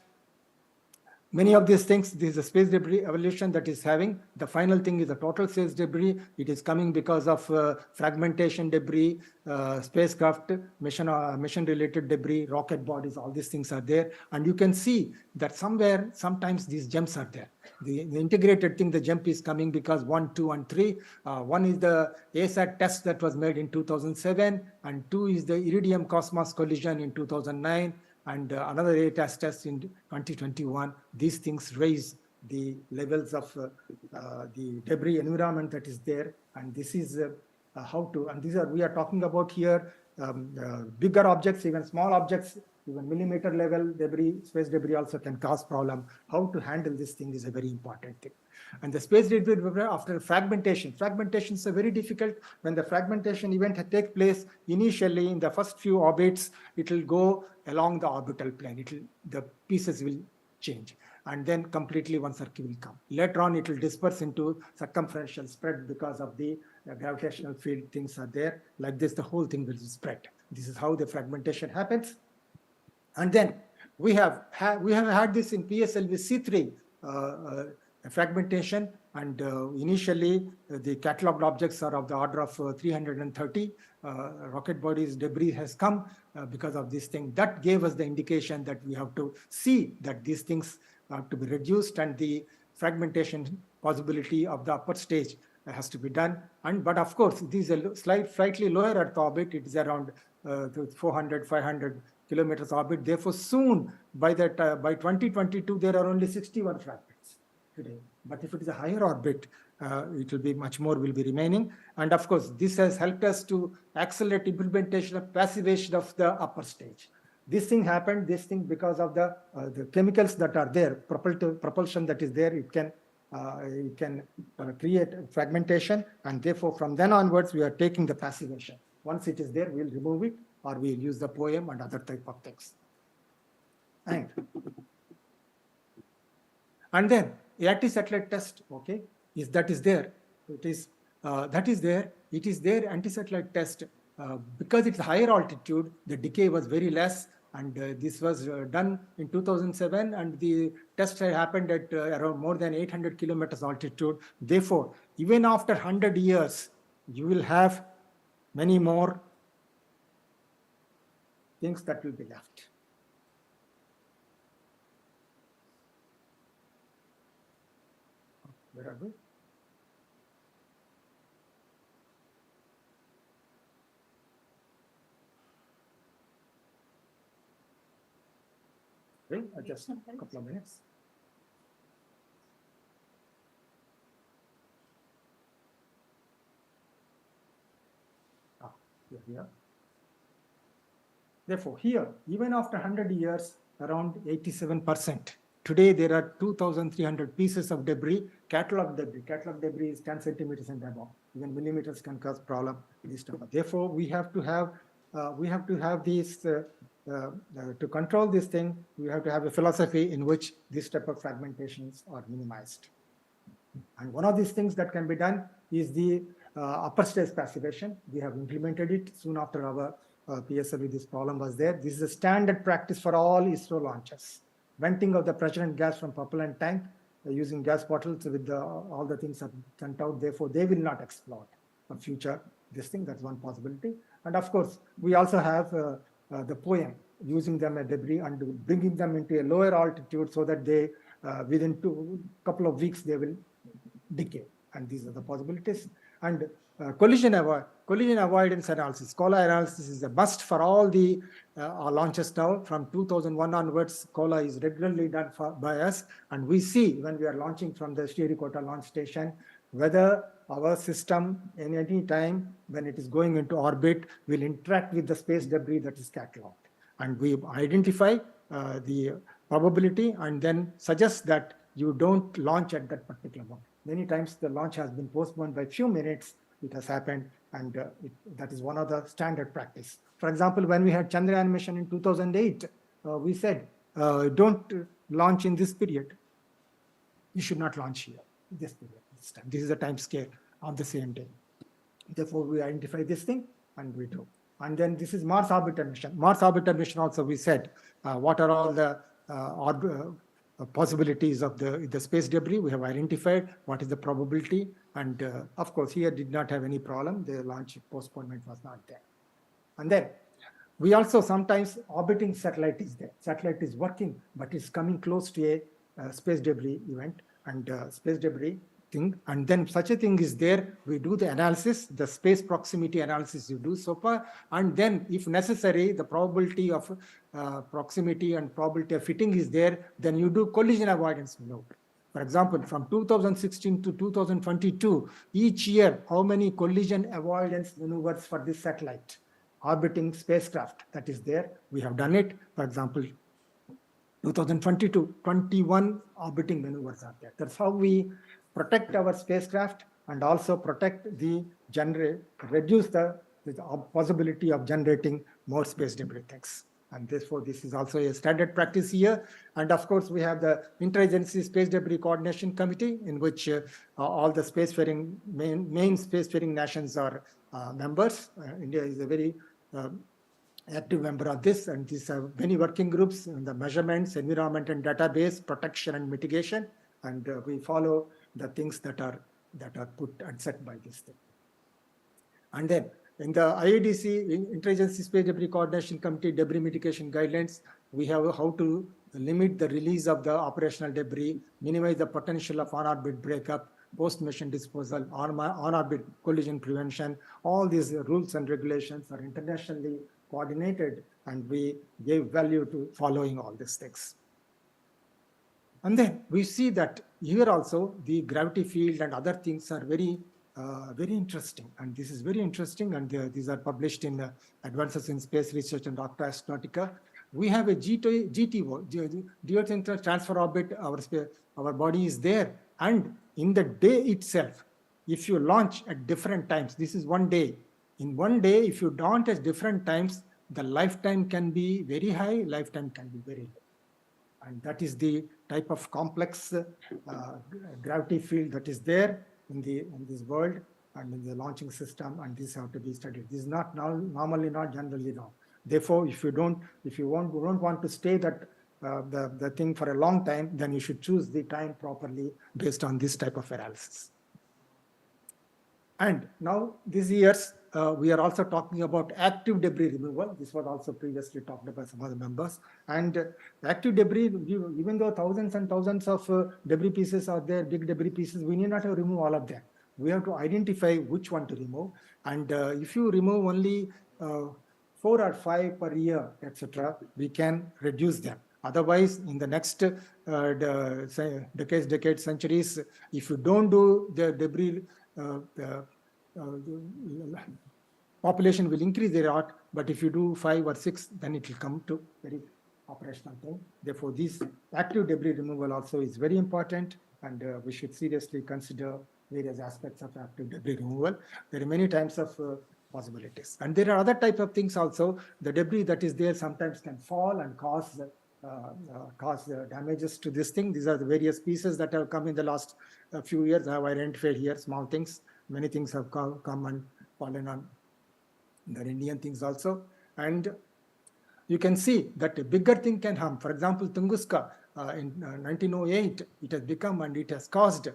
many of these things, this is a space debris evolution that is having. The final thing is a total space debris. It is coming because of fragmentation debris, spacecraft, mission-related debris, rocket bodies, all these things are there. And you can see that somewhere, sometimes these jumps are there. The integrated thing, the jump is coming because 1, 2, and 3. One is the ASAT test that was made in 2007, and 2 is the Iridium Cosmos collision in 2009. And another ATAS test in 2021. These things raise the levels of the debris environment that is there. And this is how to, and we are talking about here bigger objects, even small objects, even millimeter level debris, space debris also can cause problem. How to handle this thing is a very important thing. And the space debris after fragmentation is a very difficult. When the fragmentation event takes place, initially in the first few orbits, it will go along the orbital plane. The pieces will change, and then completely one circle will come. Later on, it will disperse into circumferential spread because of the gravitational field things are there. Like this, the whole thing will spread. This is how the fragmentation happens. And then we have had this in PSLV C3 fragmentation, and initially the cataloged objects are of the order of 330. Rocket bodies debris has come because of this thing. That gave us the indication that we have to see that these things have to be reduced, and the fragmentation possibility of the upper stage has to be done. But of course, this is a slightly lower Earth orbit. It is around 400, 500 kilometers orbit. Therefore, soon by 2022, there are only 61 fragments today. But if it is a higher orbit, it will be much more will be remaining. And of course, this has helped us to accelerate implementation of passivation of the upper stage. This thing happened, because of the chemicals that are there, propulsion that is there, it can create fragmentation. And therefore, from then onwards, we are taking the passivation. Once it is there, we'll remove it, or we'll use the poem and other type of things. And then anti-satellite test, okay, that is there. It is there. Anti-satellite test because it's higher altitude, the decay was very less, and this was done in 2007, and the test happened at around more than 800 kilometers altitude. Therefore, even after 100 years, you will have many more things that will be left. Where are we? Okay, just a couple of minutes. Here we are. Therefore, here, even after 100 years, around 87%. Today, there are 2,300 pieces of debris, catalog debris. Catalog debris is 10 centimeters and above. Even millimeters can cause problem. Therefore, we have to have these, to control this thing, we have to have a philosophy in which this type of fragmentations are minimized. And one of these things that can be done is the upper stage passivation. We have implemented it soon after our PSLV. This problem was there. This is a standard practice for all ISRO launches. Venting of the pressure and gas from propellant tank using gas bottles with all the things are sent out. Therefore, they will not explode for future this thing. That's one possibility. And of course, we also have the poem using them as debris and bringing them into a lower altitude so that they within couple of weeks they will decay. And these are the possibilities. And collision avoidance analysis, COLA analysis is a must for all the launches now. From 2001 onwards, COLA is regularly done by us. And we see when we are launching from the Sriharikota launch station, whether our system in any time when it is going into orbit will interact with the space debris that is catalogued. And we identify the probability and then suggest that you don't launch at that particular moment. Many times the launch has been postponed by a few minutes. It has happened, and that is one of the standard practice. For example, when we had Chandrayaan mission in 2008, we said, don't launch in this period. You should not launch here, this period, this time. This is the time scale on the same day. Therefore, we identify this thing and we do. And then this is Mars orbiter mission. Mars orbiter mission also we said, what are all the possibilities of the space debris. We have identified what is the probability. And of course, here did not have any problem. The launch postponement was not there. And then we also sometimes orbiting satellite is there. Satellite is working, but it's coming close to a space debris event and space debris thing. And then such a thing is there. We do the analysis, the space proximity analysis you do so far. And then if necessary, the probability of proximity and probability of fitting is there, then you do collision avoidance maneuver. For example, from 2016 to 2022, each year, how many collision avoidance maneuvers for this satellite orbiting spacecraft that is there? We have done it. For example, 2022, 21 orbiting maneuvers are there. That's how we protect our spacecraft and also protect reduce the possibility of generating more space debris things. And therefore, this is also a standard practice here. And of course, we have the Interagency Space Debris Coordination Committee, in which all the spacefaring main spacefaring nations are members. India is a very active member of this, and these are many working groups in the measurements, environment and database, protection and mitigation, and we follow the things that are put and set by this thing. And then in the IADC, Interagency Space Debris Coordination Committee Debris Mitigation Guidelines, we have how to limit the release of the operational debris, minimize the potential of on-orbit breakup, post-mission disposal, on-orbit collision prevention. All these rules and regulations are internationally coordinated, and we gave value to following all these things. And then we see that here also the gravity field and other things are very interesting. And this is very interesting, and these are published in Advances in Space Research and Astronautica. We have a GTO, geocentric transfer orbit. Our body is there, and in the day itself, if you launch at different times, this is one day. In one day, if you launch at different times, the lifetime can be very high, lifetime can be very low. And that is the type of complex gravity field that is there in this world and in the launching system, and these have to be studied. This is not normally not generally known. Therefore, if you don't want to stay that the thing for a long time, then you should choose the time properly based on this type of analysis. And now these years, we are also talking about active debris removal. This was also previously talked about some other members. And active debris, even though thousands and thousands of debris pieces are there, big debris pieces, we need not to remove all of them. We have to identify which one to remove. And if you remove only 4 or 5 per year, etc., we can reduce them. Otherwise, in the next decades, centuries, if you don't do the debris population will increase a lot, but if you do 5 or 6, then it will come to very operational thing. Therefore, this active debris removal also is very important, and we should seriously consider various aspects of active debris removal. There are many types of possibilities, and there are other types of things also. The debris that is there sometimes can fall and cause damages to this thing. These are the various pieces that have come in the last few years. I have identified here small things. Many things have come and fallen on the Indian things also. And you can see that a bigger thing can harm. For example, Tunguska in 1908, it has become and it has caused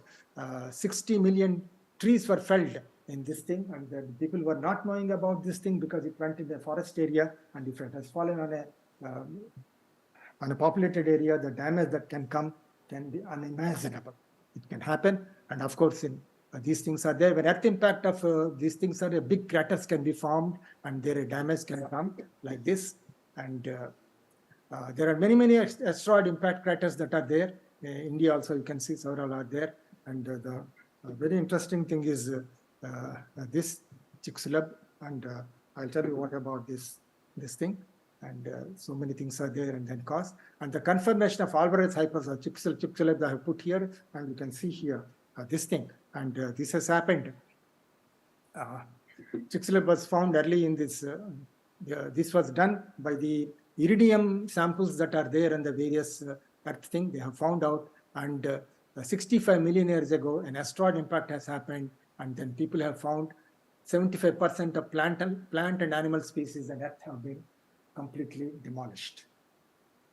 60 million trees were felled in this thing, and the people were not knowing about this thing because it went in the forest area, and if it has fallen on a populated area, the damage that can come can be unimaginable. It can happen, and of course, in these things are there. When earth impact of these things are, big craters can be formed, and their damage can come like this. And there are many asteroid impact craters that are there. India also, you can see several are there. And the very interesting thing is this Chicxulub, and I'll tell you what about this thing. And so many things are there, and then cause. And the confirmation of Alvarez hypothesis, Chicxulub I have put here, and you can see here this thing. And this has happened. Chicxulub was found early in this. This was done by the iridium samples that are there and the various earth thing. They have found out, and 65 million years ago, an asteroid impact has happened, and then people have found 75% of plant and animal species on Earth have been completely demolished.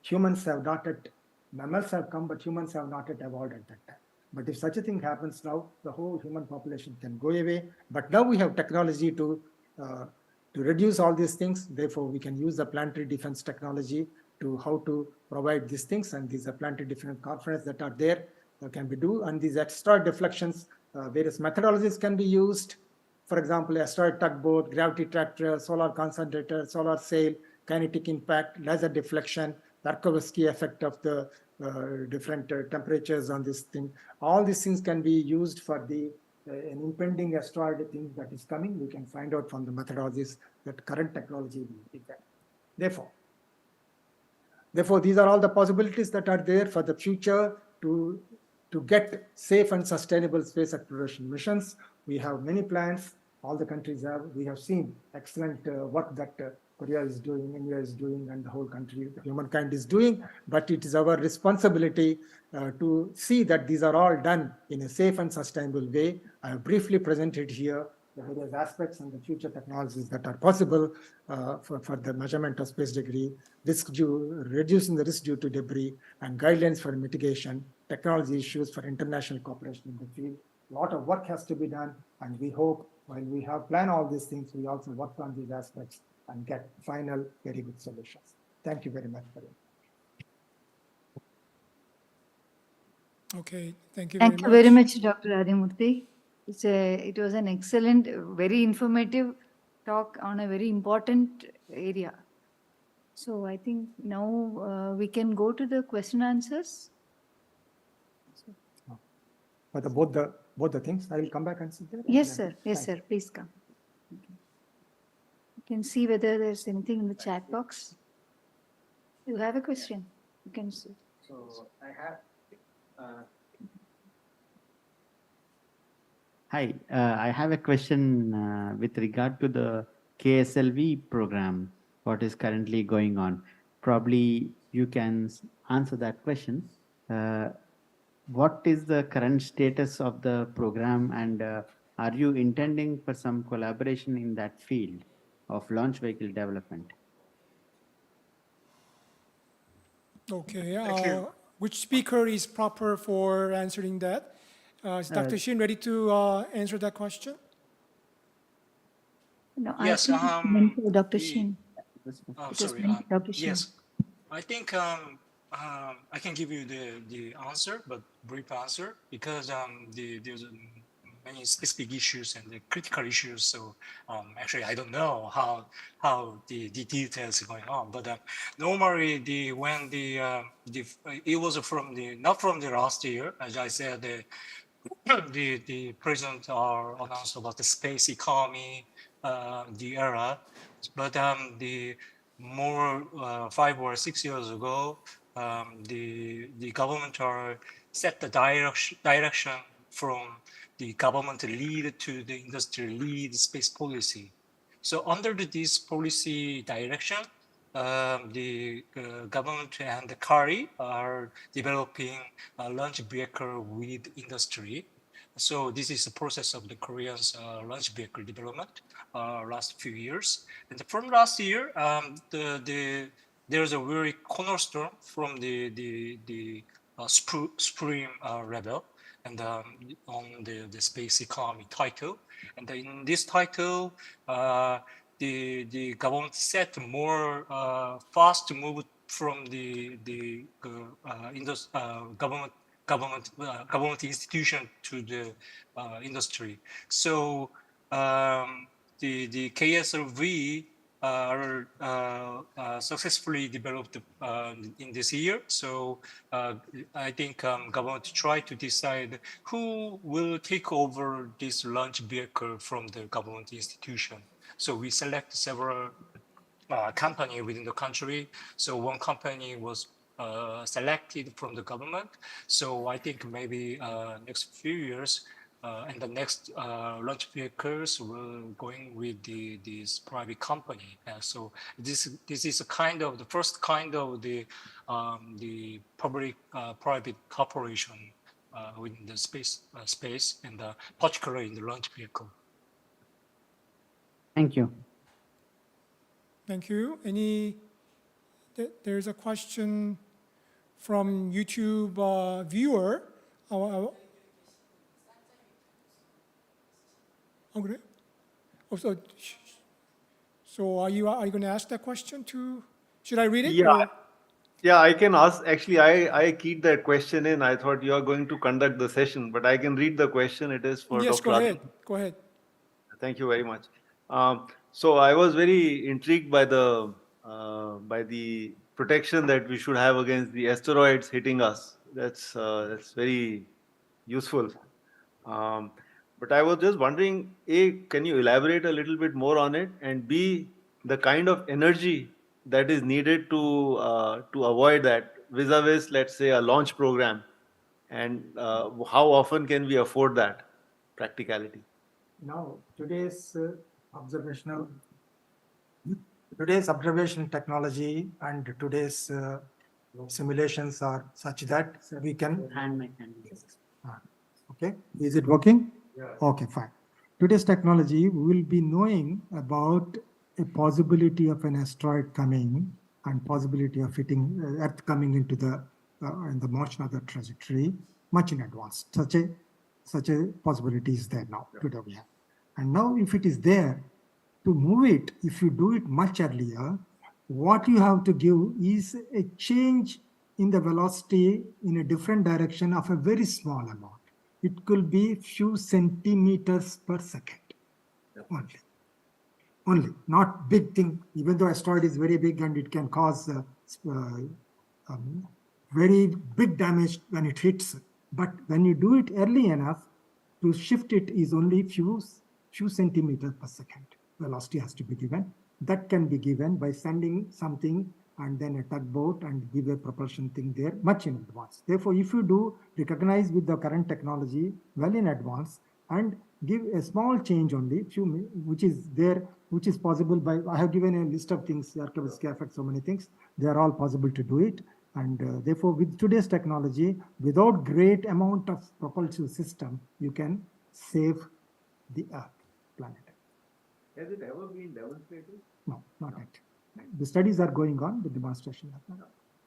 Humans have not yet, mammals have come, but humans have not yet evolved at that time. But if such a thing happens now, the whole human population can go away. But now we have technology to reduce all these things. Therefore, we can use the planetary defense technology to how to provide these things. And these are planetary defense conferences that are there can be do. And these asteroid deflections, various methodologies can be used. For example, asteroid tugboat, gravity tractor, solar concentrator, solar sail, kinetic impact, laser deflection, Tarkovsky effect of the different temperatures on this thing. All these things can be used for the an impending asteroid thing that is coming. We can find out from the methodologies that current technology will be there. Therefore, these are all the possibilities that are there for the future to get safe and sustainable space exploration missions. We have many plans. All the countries have. We have seen excellent work that Korea is doing, India is doing, and the whole country, humankind is doing. But it is our responsibility to see that these are all done in a safe and sustainable way. I have briefly presented here the various aspects and the future technologies that are possible for the measurement of space debris, reducing the risk due to debris, and guidelines for mitigation, technology issues for international cooperation in the field. A lot of work has to be done, and we hope while we have planned all these things, we also work on these aspects and get final very good solutions. Thank you very much for it. Okay, thank you Thank you very much, Dr. Adimurthy. It was an excellent, very informative talk on a very important area. So I think now we can go to the question answers. For both the things, I will come back and sit there. Yes, sir. Yes, sir. Please come. You can see whether there's anything in the chat box. You have a question? You can see. So I have. Hi, I have a question with regard to the KSLV program, what is currently going on. Probably you can answer that question. What is the current status of the program, and are you intending for some collaboration in that field of launch vehicle development? Okay, which speaker is proper for answering that? Is Dr. Shin ready to answer that question? No, Yes, I think it's meant for Dr. the- Shin. Oh, It was sorry. meant for Dr. Shin. Yes, I think I can give you the answer, but brief answer, because there's many specific issues and the critical issues. So actually, I don't know how the details are going on. But normally, it was not from the last year, as I said. The president announced about the space economy the era, but the more 5 or 6 years ago, the government are set the direction from the government lead to the industry lead space policy. So under this policy direction, the government and the CARI are developing a launch vehicle with industry. So this is the process of the Korean's launch vehicle development last few years. And from last year, there's a very cornerstone from the Supreme level and on the space economy title. And in this title, the government set more fast move from the government institution to the industry. So the KSLV are successfully developed in this year. So I think government try to decide who will take over this launch vehicle from the government institution. So we select several company within the country. So one company was selected from the government. So I think maybe next few years and the next launch vehicles will going with this private company. So this is a kind of the first kind of the public private cooperation within the space and particularly in the launch vehicle. Thank you. Thank you. There's a question from YouTube viewer. Oh, 그래? So are you going to ask that question to? Should I read it? Yeah. or- Yeah, I can ask. Actually, I keyed that question in. I thought you are going to conduct the session, but I can read the question. It is for Yes, Dr. go Adil. ahead. Go ahead. Thank you very much. So I was very intrigued by the protection that we should have against the asteroids hitting us. That's very useful. But I was just wondering, A, can you elaborate a little bit more on it? And B, the kind of energy that is needed to avoid that vis-a-vis, let's say, a launch program, and how often can we afford that practicality? Now, today's observational technology and today's simulations are such that we can. Okay, is it working? Yeah. Okay, fine. Today's technology, we will be knowing about a possibility of an asteroid coming and possibility of hitting Earth coming into the in the motion of the trajectory much in advance. Such a possibility is there now. Today we have. And now if it is there, to move it, if you do it much earlier, what you have to give is a change in the velocity in a different direction of a very small amount. It could be few centimeters per second only, not big thing, even though asteroid is very big and it can cause very big damage when it hits. But when you do it early enough, to shift it is only few centimeters per second. Velocity has to be given. That can be given by sending something and then a tugboat and give a propulsion thing there much in advance. Therefore, if you do recognize with the current technology well in advance and give a small change only, which is there, which is possible by, I have given a list of things, Yarkovsky effect, so many things, they are all possible to do it. And therefore, with today's technology, without great amount of propulsive system, you can save the Earth planet. Has it ever been demonstrated? No, not yet. The studies are going on, the demonstration.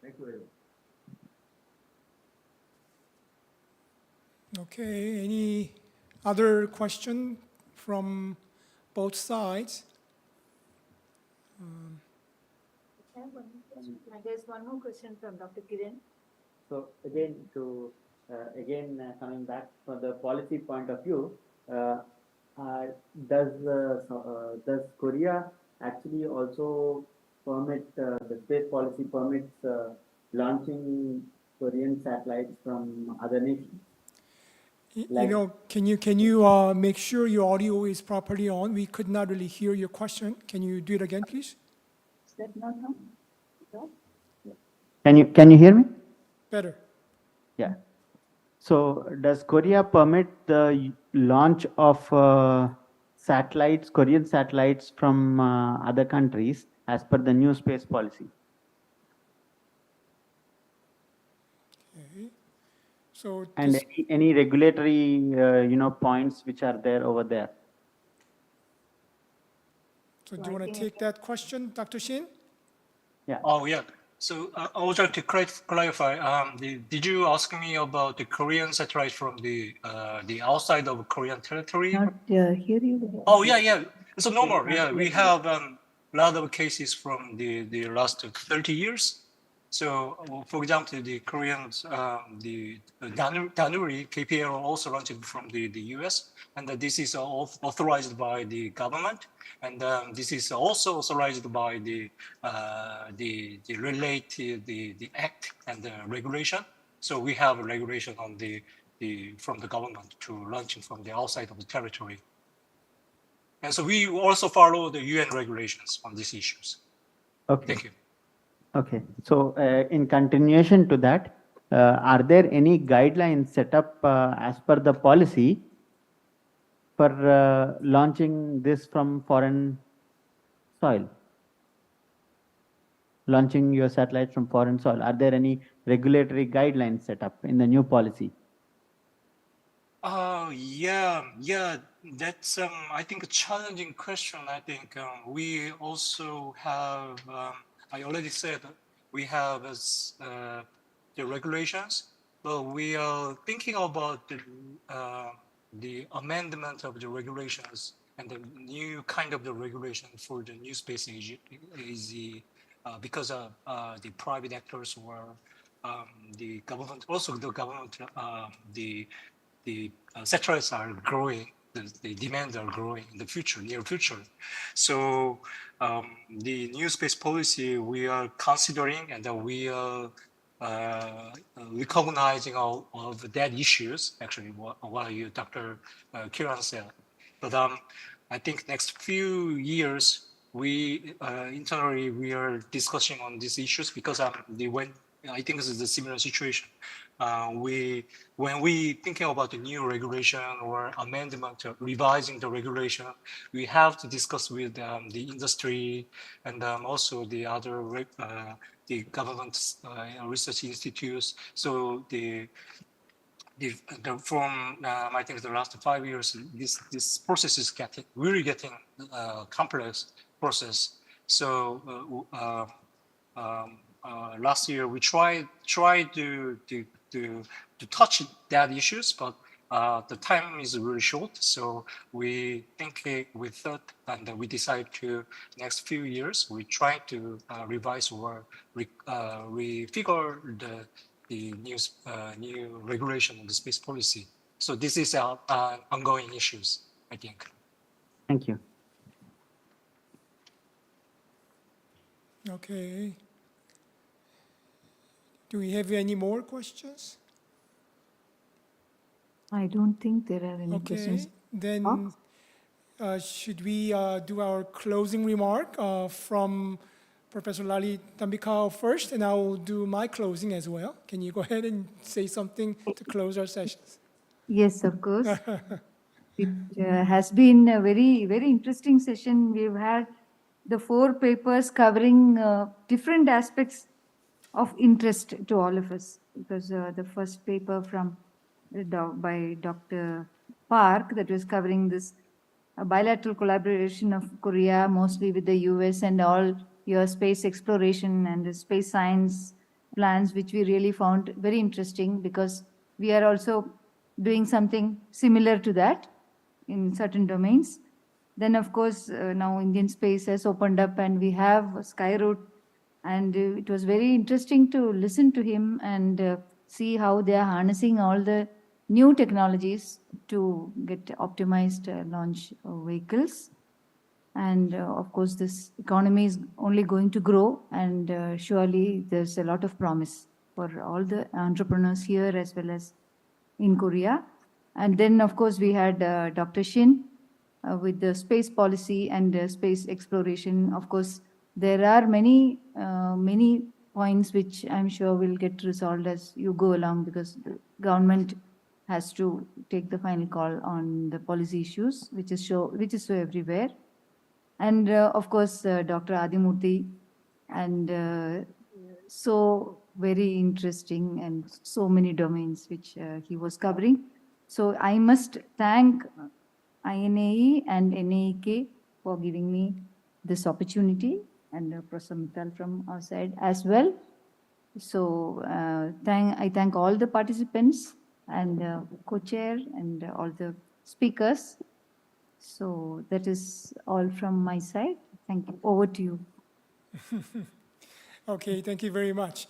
Thank you very much. Okay, any other question from both sides? There's one more question from Dr. Kiran. So again, coming back from the policy point of view, does Korea actually also permit the space policy permits launching Korean satellites from other nations? Like- can you make sure your audio is properly on? We could not really hear your question. Can you do it again, please? Is that not on? No? Can you hear me? Better. Yeah. So does Korea permit the launch of satellites, Korean satellites from other countries as per the new space policy? Okay. So And this, any regulatory, points which are there over there? so do you want to take that question, Dr. Shin? Yeah. Oh, yeah. So I would like to clarify. Did you ask me about the Korean satellite from the outside of Korean territory? Not hear you. Oh, yeah. So normal. Yeah, we have a lot of cases from the last 30 years. So, for example, the Koreans, the Danuri KPL also launched from the US, and this is authorized by the government, and this is also authorized by the related the act and the regulation. So we have a regulation on from the government to launching from the outside of the territory. And so we also follow the UN regulations on these issues. Okay. Thank you. Okay. So in continuation to that, are there any guidelines set up as per the policy for launching this from foreign soil? Launching your satellites from foreign soil. Are there any regulatory guidelines set up in the new policy? Yeah. That's I think a challenging question. I think we also have. I already said we have the regulations, but we are thinking about the amendment of the regulations and the new kind of the regulation for the new space age because the private actors were the government, also the government, the satellites are growing, the demand are growing in the future, near future. So the new space policy we are considering, and we are recognizing all of that issues, actually, what you, Dr. Kiran said. But I think next few years, we internally, we are discussing on these issues because I think this is a similar situation. When we thinking about the new regulation or amendment, revising the regulation, we have to discuss with the industry and also the other the government research institutes. So from I think the last 5 years, this process is getting complex process. So last year we tried to touch that issues, but the time is really short. So we thought, and we decided to next few years we try to revise or refigure the new regulation of the space policy. So this is our ongoing issues, I think. Thank you. Okay. Do we have any more questions? I don't think there are any Okay, questions. then should we do our closing remark from Professor Lali Tambikao first, and I will do my closing as well. Can you go ahead and say something to close our sessions? Yes, of course. It has been a very, very interesting session. We've had the 4 papers covering different aspects of interest to all of us. Because the first paper by Dr. Park that was covering this bilateral collaboration of Korea, mostly with the US and all your space exploration and the space science plans, which we really found very interesting because we are also doing something similar to that in certain domains. Then, of course, now Indian space has opened up and we have Skyroot, and it was very interesting to listen to him and see how they are harnessing all the new technologies to get optimized launch vehicles. And of course, this economy is only going to grow, and surely there's a lot of promise for all the entrepreneurs here as well as in Korea. And then, of course, we had Dr. Shin with the space policy and space exploration. Of course, there are many points which I'm sure will get resolved as you go along, because the government has to take the final call on the policy issues, which is so everywhere. And of course, Dr. Adimurthy, and so very interesting, and so many domains which he was covering. So I must thank INAE and NAEK for giving me this opportunity, and Professor Mittal from our side as well. So I thank all the participants and co-chair and all the speakers. So that is all from my side. Thank you. Over to you. Okay, thank you very much.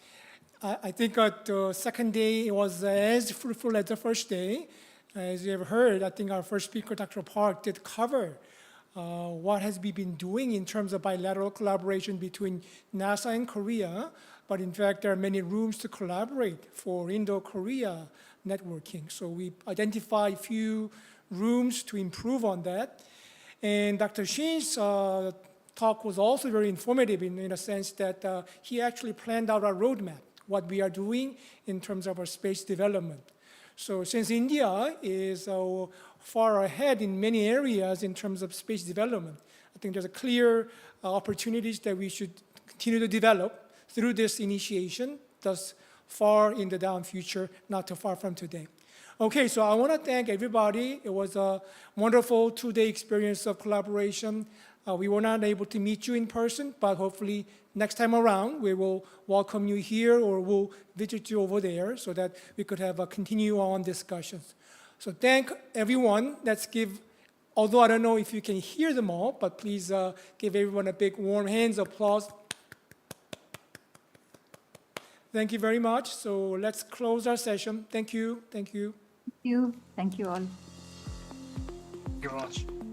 I think the second day was as fruitful as the first day. As you have heard, I think our first speaker, Dr. Park, did cover what has we been doing in terms of bilateral collaboration between NASA and Korea. But in fact, there are many rooms to collaborate for Indo-Korea networking. So we identified a few rooms to improve on that. And Dr. Shin's talk was also very informative in a sense that he actually planned out our roadmap, what we are doing in terms of our space development. So since India is far ahead in many areas in terms of space development, I think there's a clear opportunities that we should continue to develop through this initiation, thus far in the down future, not too far from today. Okay, so I want to thank everybody. It was a wonderful 2-day experience of collaboration. We were not able to meet you in person, but hopefully next time around, we will welcome you here or we'll visit you over there so that we could have a continue on discussions. So thank everyone. Let's give, although I don't know if you can hear them all, but please give everyone a big warm hands applause. Thank you very much. So let's close our session. Thank you. Thank you. Thank you. Thank you all. Thank you very much.